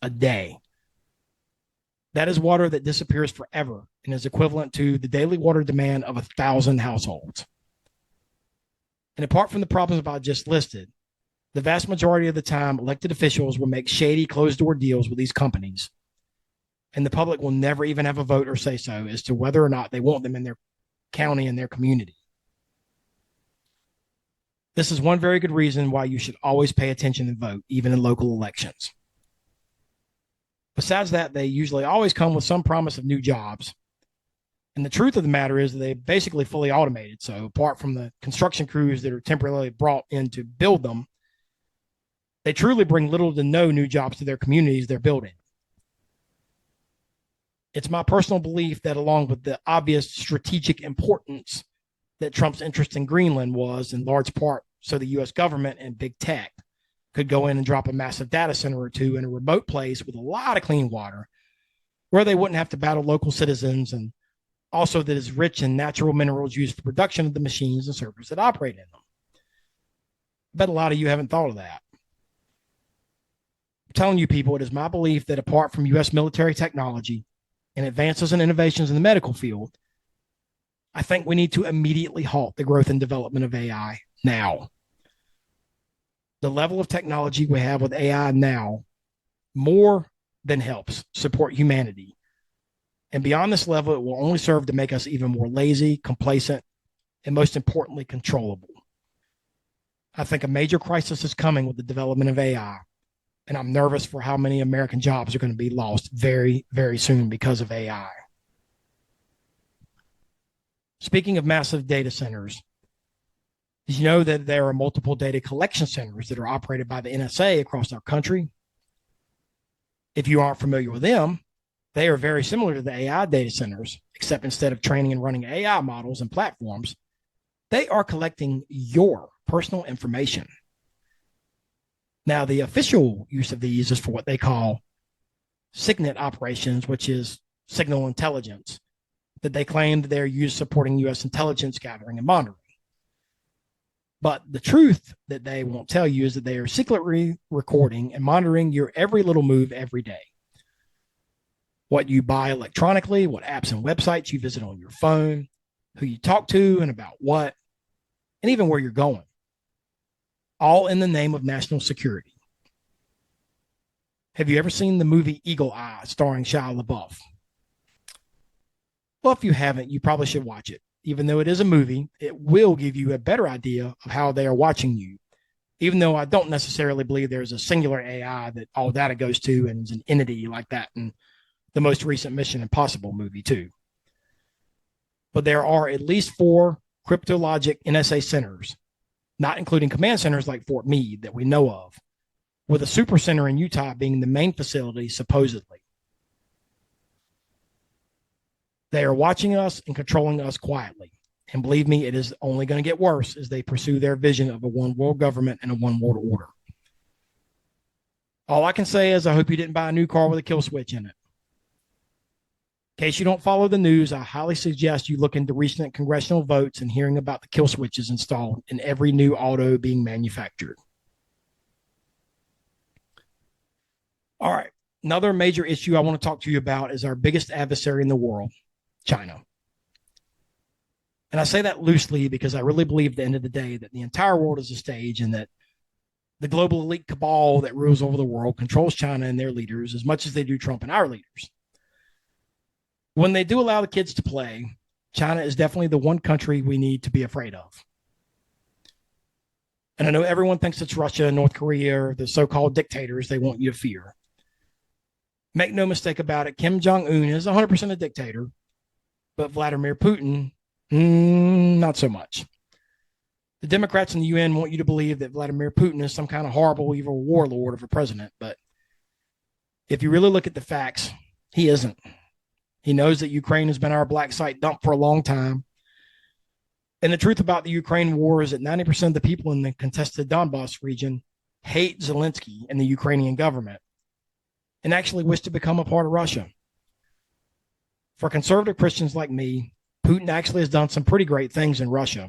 A day. That is water that disappears forever and is equivalent to the daily water demand of 1,000 households. And apart from the problems I just listed, the vast majority of the time, elected officials will make shady closed-door deals with these companies, and the public will never even have a vote or say so as to whether or not they want them in their county and their community. This is one very good reason why you should always pay attention and vote, even in local elections. Besides that, they usually always come with some promise of new jobs. And the truth of the matter is that they're basically fully automated. So apart from the construction crews that are temporarily brought in to build them, they truly bring little to no new jobs to their communities they're building. It's my personal belief that along with the obvious strategic importance that Trump's interest in Greenland was in large part so the U.S. government and big tech could go in and drop a massive data center or two in a remote place with a lot of clean water where they wouldn't have to battle local citizens, and also that is rich in natural minerals used for production of the machines and servers that operate in them. I bet a lot of you haven't thought of that. I'm telling you people, it is my belief that apart from U.S. military technology and advances and innovations in the medical field, I think we need to immediately halt the growth and development of AI now. The level of technology we have with AI now more than helps support humanity. And beyond this level, it will only serve to make us even more lazy, complacent, and most importantly, controllable. I think a major crisis is coming with the development of AI, and I'm nervous for how many American jobs are going to be lost very, very soon because of AI. Speaking of massive data centers, did you know that there are multiple data collection centers that are operated by the NSA across our country? If you aren't familiar with them, they are very similar to the AI data centers, except instead of training and running AI models and platforms, they are collecting your personal information. Now, the official use of these is for what they call SIGINT operations, which is signal intelligence, that they claim that they're used supporting U.S. intelligence gathering and monitoring. But the truth that they won't tell you is that they are secretly recording and monitoring your every little move every day. What you buy electronically, what apps and websites you visit on your phone, who you talk to and about what, and even where you're going. All in the name of national security. Have you ever seen the movie Eagle Eye starring Shia LaBeouf? Well, if you haven't, you probably should watch it. Even though it is a movie, it will give you a better idea of how they are watching you. Even though I don't necessarily believe there's a singular AI that all data goes to and is an entity like that in the most recent Mission Impossible movie too. But there are at least 4 cryptologic NSA centers, not including command centers like Fort Meade that we know of, with a super center in Utah being the main facility supposedly. They are watching us and controlling us quietly. And believe me, it is only going to get worse as they pursue their vision of a one world government and a one world order. All I can say is I hope you didn't buy a new car with a kill switch in it. In case you don't follow the news, I highly suggest you look into recent congressional votes and hearing about the kill switches installed in every new auto being manufactured. All right. Another major issue I want to talk to you about is our biggest adversary in the world, China. And I say that loosely because I really believe at the end of the day that the entire world is a stage and that the global elite cabal that rules over the world controls China and their leaders as much as they do Trump and our leaders. When they do allow the kids to play, China is definitely the one country we need to be afraid of. And I know everyone thinks it's Russia and North Korea or the so-called dictators they want you to fear. Make no mistake about it, Kim Jong-un is 100% a dictator, but Vladimir Putin, not so much. The Democrats in the UN want you to believe that Vladimir Putin is some kind of horrible, evil warlord of a president, but if you really look at the facts, he isn't. He knows that Ukraine has been our black site dump for a long time. And the truth about the Ukraine war is that 90% of the people in the contested Donbass region hate Zelensky and the Ukrainian government and actually wish to become a part of Russia. For conservative Christians like me, Putin actually has done some pretty great things in Russia,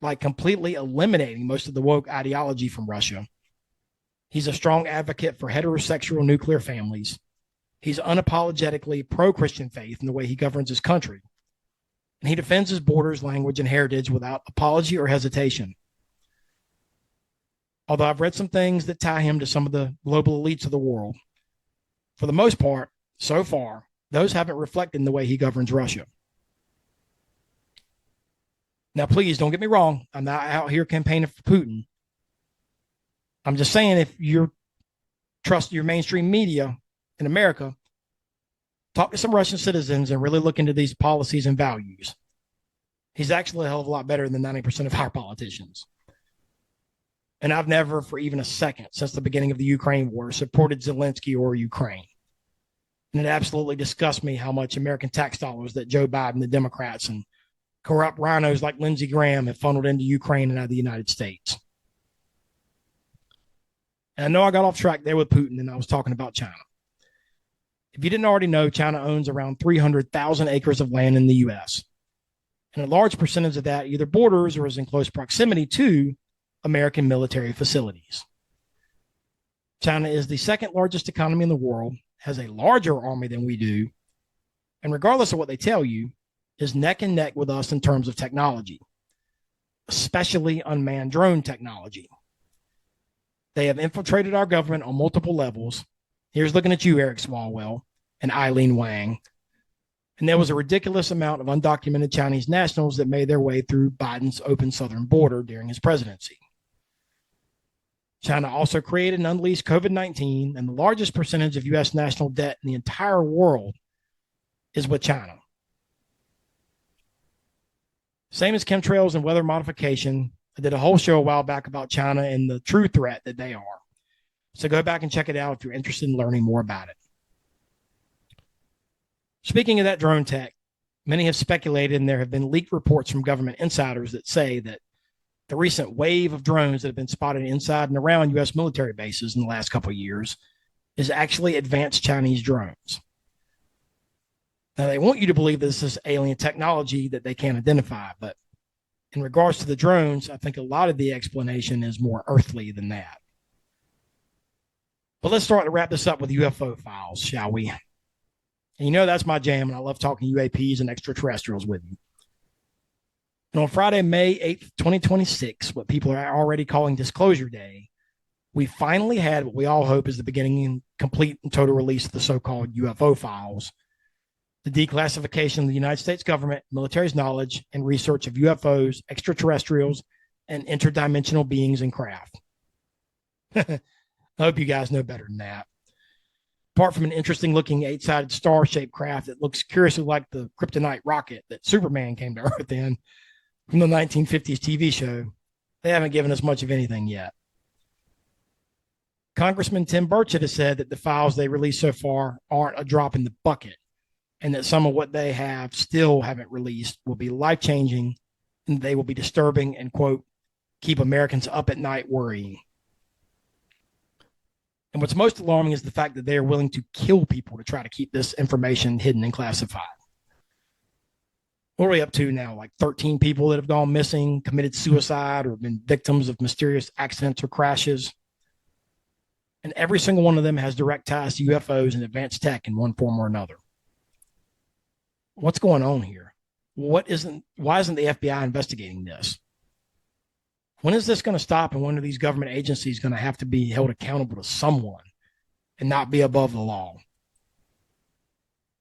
like completely eliminating most of the woke ideology from Russia. He's a strong advocate for heterosexual nuclear families. He's unapologetically pro-Christian faith in the way he governs his country. And he defends his borders, language, and heritage without apology or hesitation. Although I've read some things that tie him to some of the global elites of the world, for the most part, so far, those haven't reflected in the way he governs Russia. Now, please don't get me wrong. I'm not out here campaigning for Putin. I'm just saying if you trust your mainstream media in America, talk to some Russian citizens and really look into these policies and values. He's actually a hell of a lot better than 90% of our politicians. And I've never, for even a second, since the beginning of the Ukraine war, supported Zelensky or Ukraine. And it absolutely disgusts me how much American tax dollars that Joe Biden, the Democrats, and corrupt rhinos like Lindsey Graham have funneled into Ukraine and out of the United States. And I know I got off track there with Putin and I was talking about China. If you didn't already know, China owns around 300,000 acres of land in the U.S. And a large percentage of that either borders or is in close proximity to American military facilities. China is the second largest economy in the world, has a larger army than we do, and regardless of what they tell you, is neck and neck with us in terms of technology, especially unmanned drone technology. They have infiltrated our government on multiple levels. Here's looking at you, Eric Swalwell and Eileen Wang. And there was a ridiculous amount of undocumented Chinese nationals that made their way through Biden's open southern border during his presidency. China also created and unleashed COVID-19, and the largest percentage of U.S. national debt in the entire world is with China. Same as chemtrails and weather modification. I did a whole show a while back about China and the true threat that they are. So go back and check it out if you're interested in learning more about it. Speaking of that drone tech, many have speculated, and there have been leaked reports from government insiders that say that the recent wave of drones that have been spotted inside and around U.S. military bases in the last couple of years is actually advanced Chinese drones. Now, they want you to believe this is alien technology that they can't identify, but in regards to the drones, I think a lot of the explanation is more earthly than that. But let's start to wrap this up with UFO files, shall we? And you know that's my jam, and I love talking UAPs and extraterrestrials with you. And on Friday, May 8th, 2026, what people are already calling Disclosure Day, we finally had what we all hope is the beginning and complete and total release of the so-called UFO files, the declassification of the United States government, military's knowledge, and research of UFOs, extraterrestrials, and interdimensional beings and craft. I hope you guys know better than that. Apart from an interesting-looking 8-sided star-shaped craft that looks curiously like the kryptonite rocket that Superman came to Earth in from the 1950s TV show, they haven't given us much of anything yet. Congressman Tim Burchett has said that the files they released so far aren't a drop in the bucket, and that some of what they have still haven't released will be life-changing, and they will be disturbing and, quote, keep Americans up at night worrying. And what's most alarming is the fact that they are willing to kill people to try to keep this information hidden and classified. What are we up to now? Like 13 people that have gone missing, committed suicide, or been victims of mysterious accidents or crashes. And every single one of them has direct ties to UFOs and advanced tech in one form or another. What's going on here? Why isn't the FBI investigating this? When is this going to stop, and when are these government agencies going to have to be held accountable to someone and not be above the law?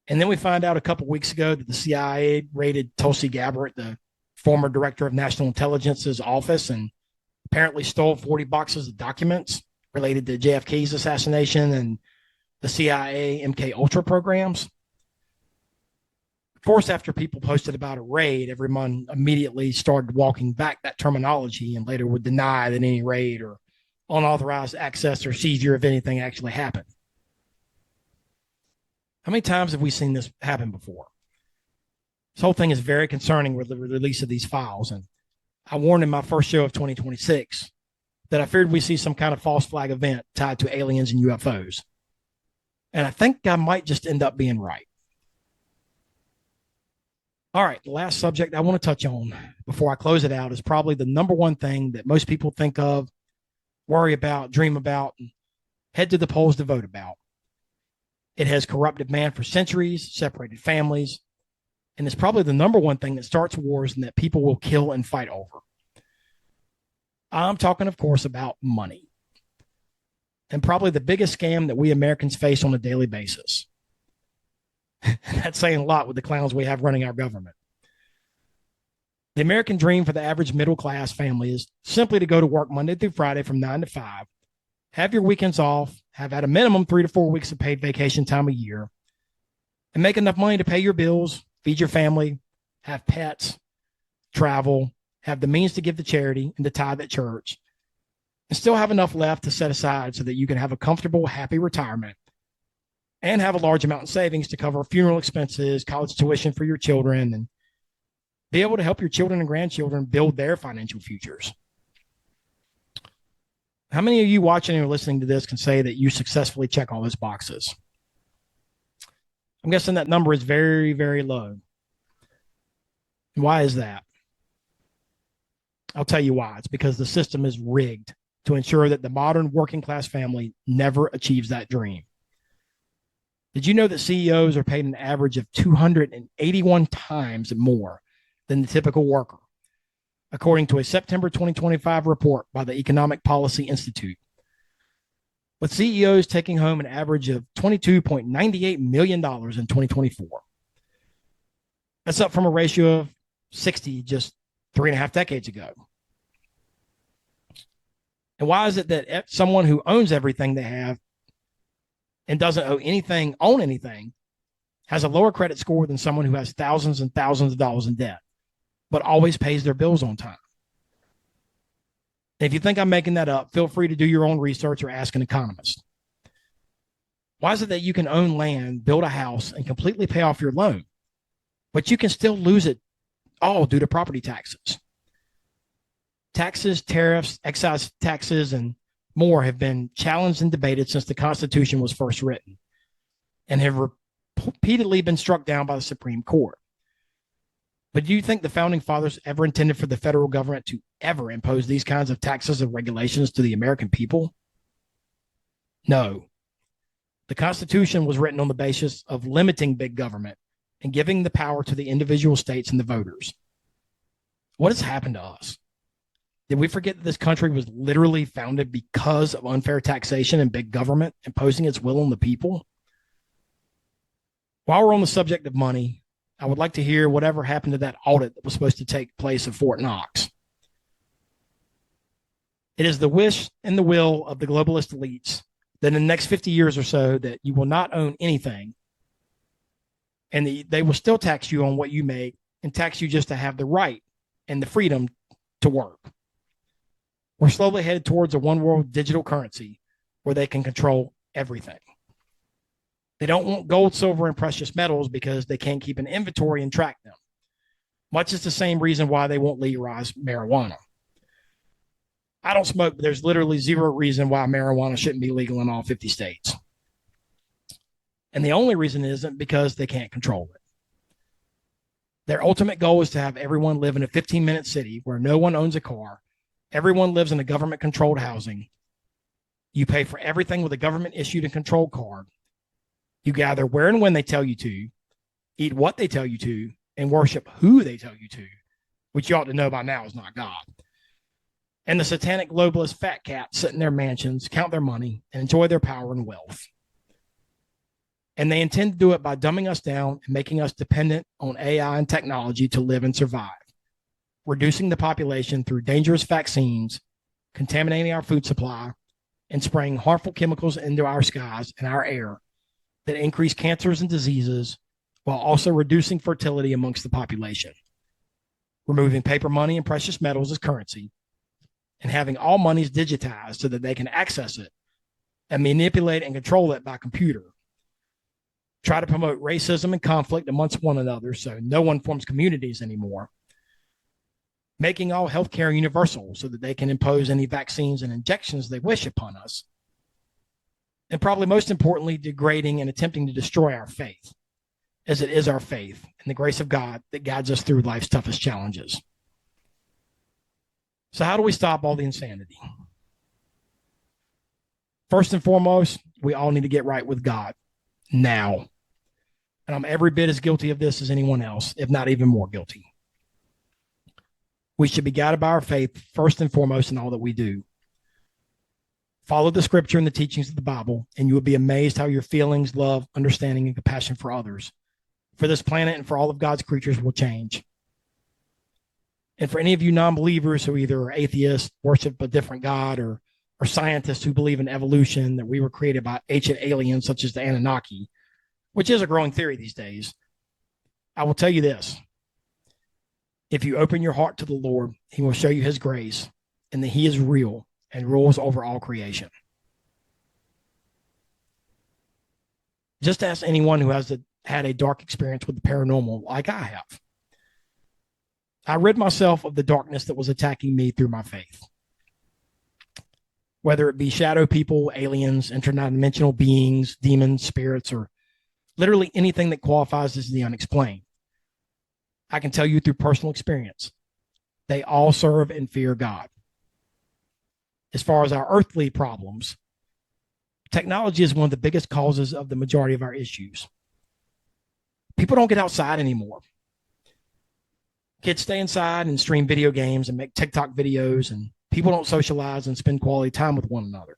And then we find out a couple weeks ago that the CIA raided Tulsi Gabbard, the former director of national intelligence's office, and apparently stole 40 boxes of documents related to JFK's assassination and the CIA MK Ultra programs. Of course, after people posted about a raid, everyone immediately started walking back that terminology and later would deny that any raid or unauthorized access or seizure of anything actually happened. How many times have we seen this happen before? This whole thing is very concerning with the release of these files. And I warned in my first show of 2026 that I feared we see some kind of false flag event tied to aliens and UFOs. And I think I might just end up being right. All right, the last subject I want to touch on before I close it out is probably the number one thing that most people think of, worry about, dream about, and head to the polls to vote about. It has corrupted man for centuries, separated families, and it's probably the number one thing that starts wars and that people will kill and fight over. I'm talking, of course, about money. And probably the biggest scam that we Americans face on a daily basis. That's saying a lot with the clowns we have running our government. The American dream for the average middle-class family is simply to go to work Monday through Friday from 9 to 5, have your weekends off, have at a minimum 3 to 4 weeks of paid vacation time a year, and make enough money to pay your bills, feed your family, have pets, travel, have the means to give to charity and to tithe at church, and still have enough left to set aside so that you can have a comfortable, happy retirement and have a large amount in savings to cover funeral expenses, college tuition for your children, and be able to help your children and grandchildren build their financial futures. How many of you watching or listening to this can say that you successfully check all those boxes? I'm guessing that number is very, very low. Why is that? I'll tell you why. It's because the system is rigged to ensure that the modern working class family never achieves that dream. Did you know that CEOs are paid an average of 281 times more than the typical worker, according to a September 2025 report by the Economic Policy Institute? With CEOs taking home an average of $22.98 million in 2024. That's up from a ratio of 60 just 3.5 decades ago. And why is it that someone who owns everything they have and doesn't own anything, has a lower credit score than someone who has thousands and thousands of dollars in debt, but always pays their bills on time? And if you think I'm making that up, feel free to do your own research or ask an economist. Why is it that you can own land, build a house, and completely pay off your loan, but you can still lose it all due to property taxes? Taxes, tariffs, excise taxes, and more have been challenged and debated since the Constitution was first written, and have repeatedly been struck down by the Supreme Court. But do you think the founding fathers ever intended for the federal government to ever impose these kinds of taxes and regulations to the American people? No. The Constitution was written on the basis of limiting big government and giving the power to the individual states and the voters. What has happened to us? Did we forget that this country was literally founded because of unfair taxation and big government imposing its will on the people? While we're on the subject of money, I would like to hear whatever happened to that audit that was supposed to take place at Fort Knox. It is the wish and the will of the globalist elites that in the next 50 years or so that you will not own anything, and they will still tax you on what you make and tax you just to have the right and the freedom to work. We're slowly headed towards a one world digital currency where they can control everything. They don't want gold, silver, and precious metals because they can't keep an inventory and track them. Much is the same reason why they won't legalize marijuana. I don't smoke, but there's literally zero reason why marijuana shouldn't be legal in all 50 states. And the only reason isn't because they can't control it. Their ultimate goal is to have everyone live in a 15-minute city where no one owns a car. Everyone lives in a government-controlled housing. You pay for everything with a government-issued and controlled card. You gather where and when they tell you to, eat what they tell you to, and worship who they tell you to, which you ought to know by now is not God. And the satanic globalist fat cats sit in their mansions, count their money, and enjoy their power and wealth. And they intend to do it by dumbing us down and making us dependent on AI and technology to live and survive, reducing the population through dangerous vaccines, contaminating our food supply, and spraying harmful chemicals into our skies and our air that increase cancers and diseases while also reducing fertility amongst the population, removing paper money and precious metals as currency, and having all monies digitized so that they can access it and manipulate and control it by computer. Try to promote racism and conflict amongst one another so no one forms communities anymore. Making all healthcare universal so that they can impose any vaccines and injections they wish upon us. And probably most importantly, degrading and attempting to destroy our faith, as it is our faith and the grace of God that guides us through life's toughest challenges. So how do we stop all the insanity? First and foremost, we all need to get right with God now. And I'm every bit as guilty of this as anyone else, if not even more guilty. We should be guided by our faith first and foremost in all that we do. Follow the scripture and the teachings of the Bible, and you will be amazed how your feelings, love, understanding, and compassion for others, for this planet and for all of God's creatures will change. And for any of you non-believers who either are atheists, worship a different God, or scientists who believe in evolution, that we were created by ancient aliens such as the Anunnaki, which is a growing theory these days, I will tell you this. If you open your heart to the Lord, he will show you his grace and that he is real and rules over all creation. Just ask anyone who has had a dark experience with the paranormal like I have. I rid myself of the darkness that was attacking me through my faith. Whether it be shadow people, aliens, interdimensional beings, demons, spirits, or literally anything that qualifies as the unexplained. I can tell you through personal experience, they all serve and fear God. As far as our earthly problems, technology is one of the biggest causes of the majority of our issues. People don't get outside anymore. Kids stay inside and stream video games and make TikTok videos, and people don't socialize and spend quality time with one another.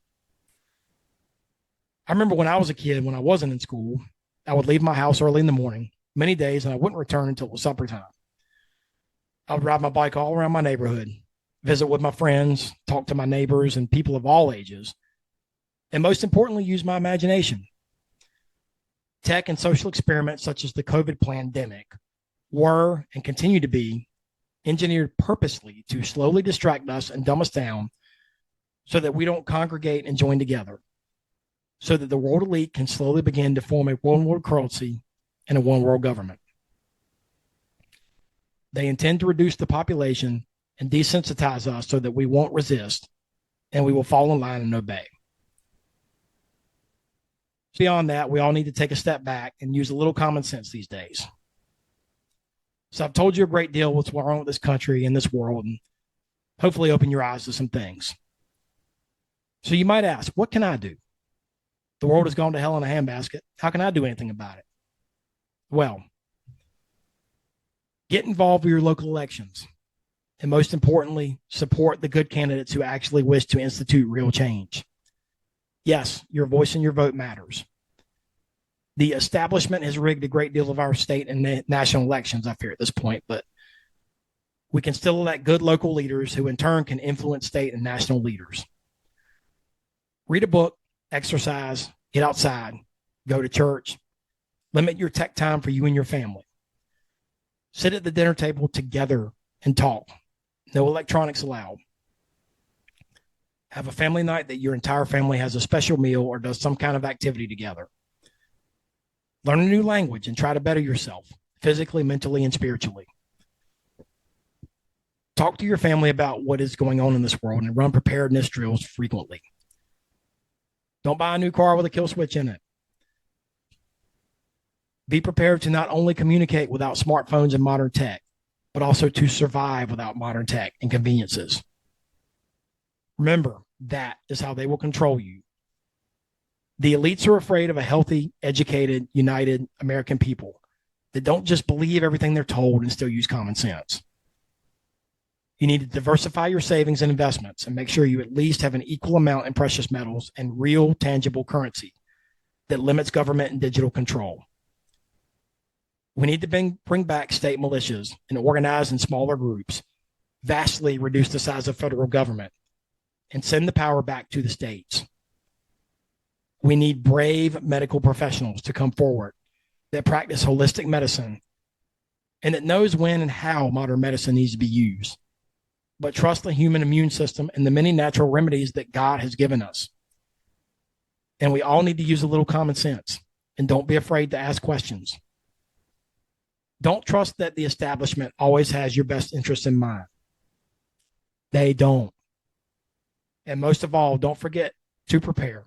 I remember when I was a kid, when I wasn't in school, I would leave my house early in the morning, many days, and I wouldn't return until it was supper time. I would ride my bike all around my neighborhood, visit with my friends, talk to my neighbors and people of all ages, and most importantly, use my imagination. Tech and social experiments such as the COVID pandemic were and continue to be engineered purposely to slowly distract us and dumb us down so that we don't congregate and join together, so that the world elite can slowly begin to form a one world currency and a one world government. They intend to reduce the population and desensitize us so that we won't resist and we will fall in line and obey. Beyond that, we all need to take a step back and use a little common sense these days. So I've told you a great deal what's wrong with this country and this world, and hopefully open your eyes to some things. So you might ask, what can I do? The world has gone to hell in a handbasket. How can I do anything about it? Well, get involved with your local elections. And most importantly, support the good candidates who actually wish to institute real change. Yes, your voice and your vote matters. The establishment has rigged a great deal of our state and national elections, I fear, at this point, but we can still elect good local leaders who in turn can influence state and national leaders. Read a book, exercise, get outside, go to church, limit your tech time for you and your family. Sit at the dinner table together and talk. No electronics allowed. Have a family night that your entire family has a special meal or does some kind of activity together. Learn a new language and try to better yourself physically, mentally, and spiritually. Talk to your family about what is going on in this world and run preparedness drills frequently. Don't buy a new car with a kill switch in it. Be prepared to not only communicate without smartphones and modern tech, but also to survive without modern tech and conveniences. Remember, that is how they will control you. The elites are afraid of a healthy, educated, united American people that don't just believe everything they're told and still use common sense. You need to diversify your savings and investments and make sure you at least have an equal amount in precious metals and real tangible currency that limits government and digital control. We need to bring back state militias and organize in smaller groups, vastly reduce the size of federal government, and send the power back to the states. We need brave medical professionals to come forward that practice holistic medicine and that knows when and how modern medicine needs to be used, but trust the human immune system and the many natural remedies that God has given us. And we all need to use a little common sense and don't be afraid to ask questions. Don't trust that the establishment always has your best interest in mind. They don't. And most of all, don't forget to prepare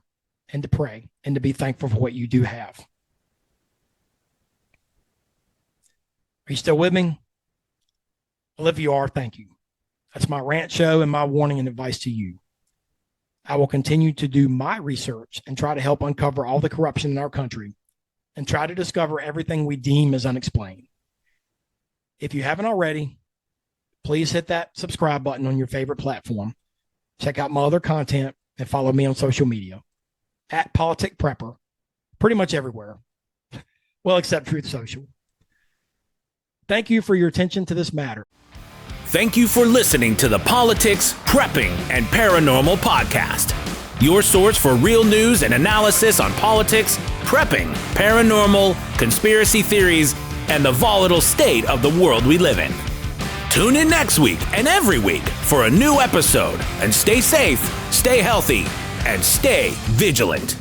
and to pray and to be thankful for what you do have. Are you still with me? Well, if you are, thank you. That's my rant show and my warning and advice to you. I will continue to do my research and try to help uncover all the corruption in our country and try to discover everything we deem as unexplained. If you haven't already, please hit that subscribe button on your favorite platform. Check out my other content and follow me on social media at Politic Prepper, pretty much everywhere. Well, except Truth Social. Thank you for your attention to this matter. Thank you for listening to the Politics, Prepping, and Paranormal Podcast. Your source for real news and analysis on politics, prepping, paranormal, conspiracy theories, and the volatile state of the world we live in. Tune in next week and every week for a new episode. And stay safe, stay healthy, and stay vigilant.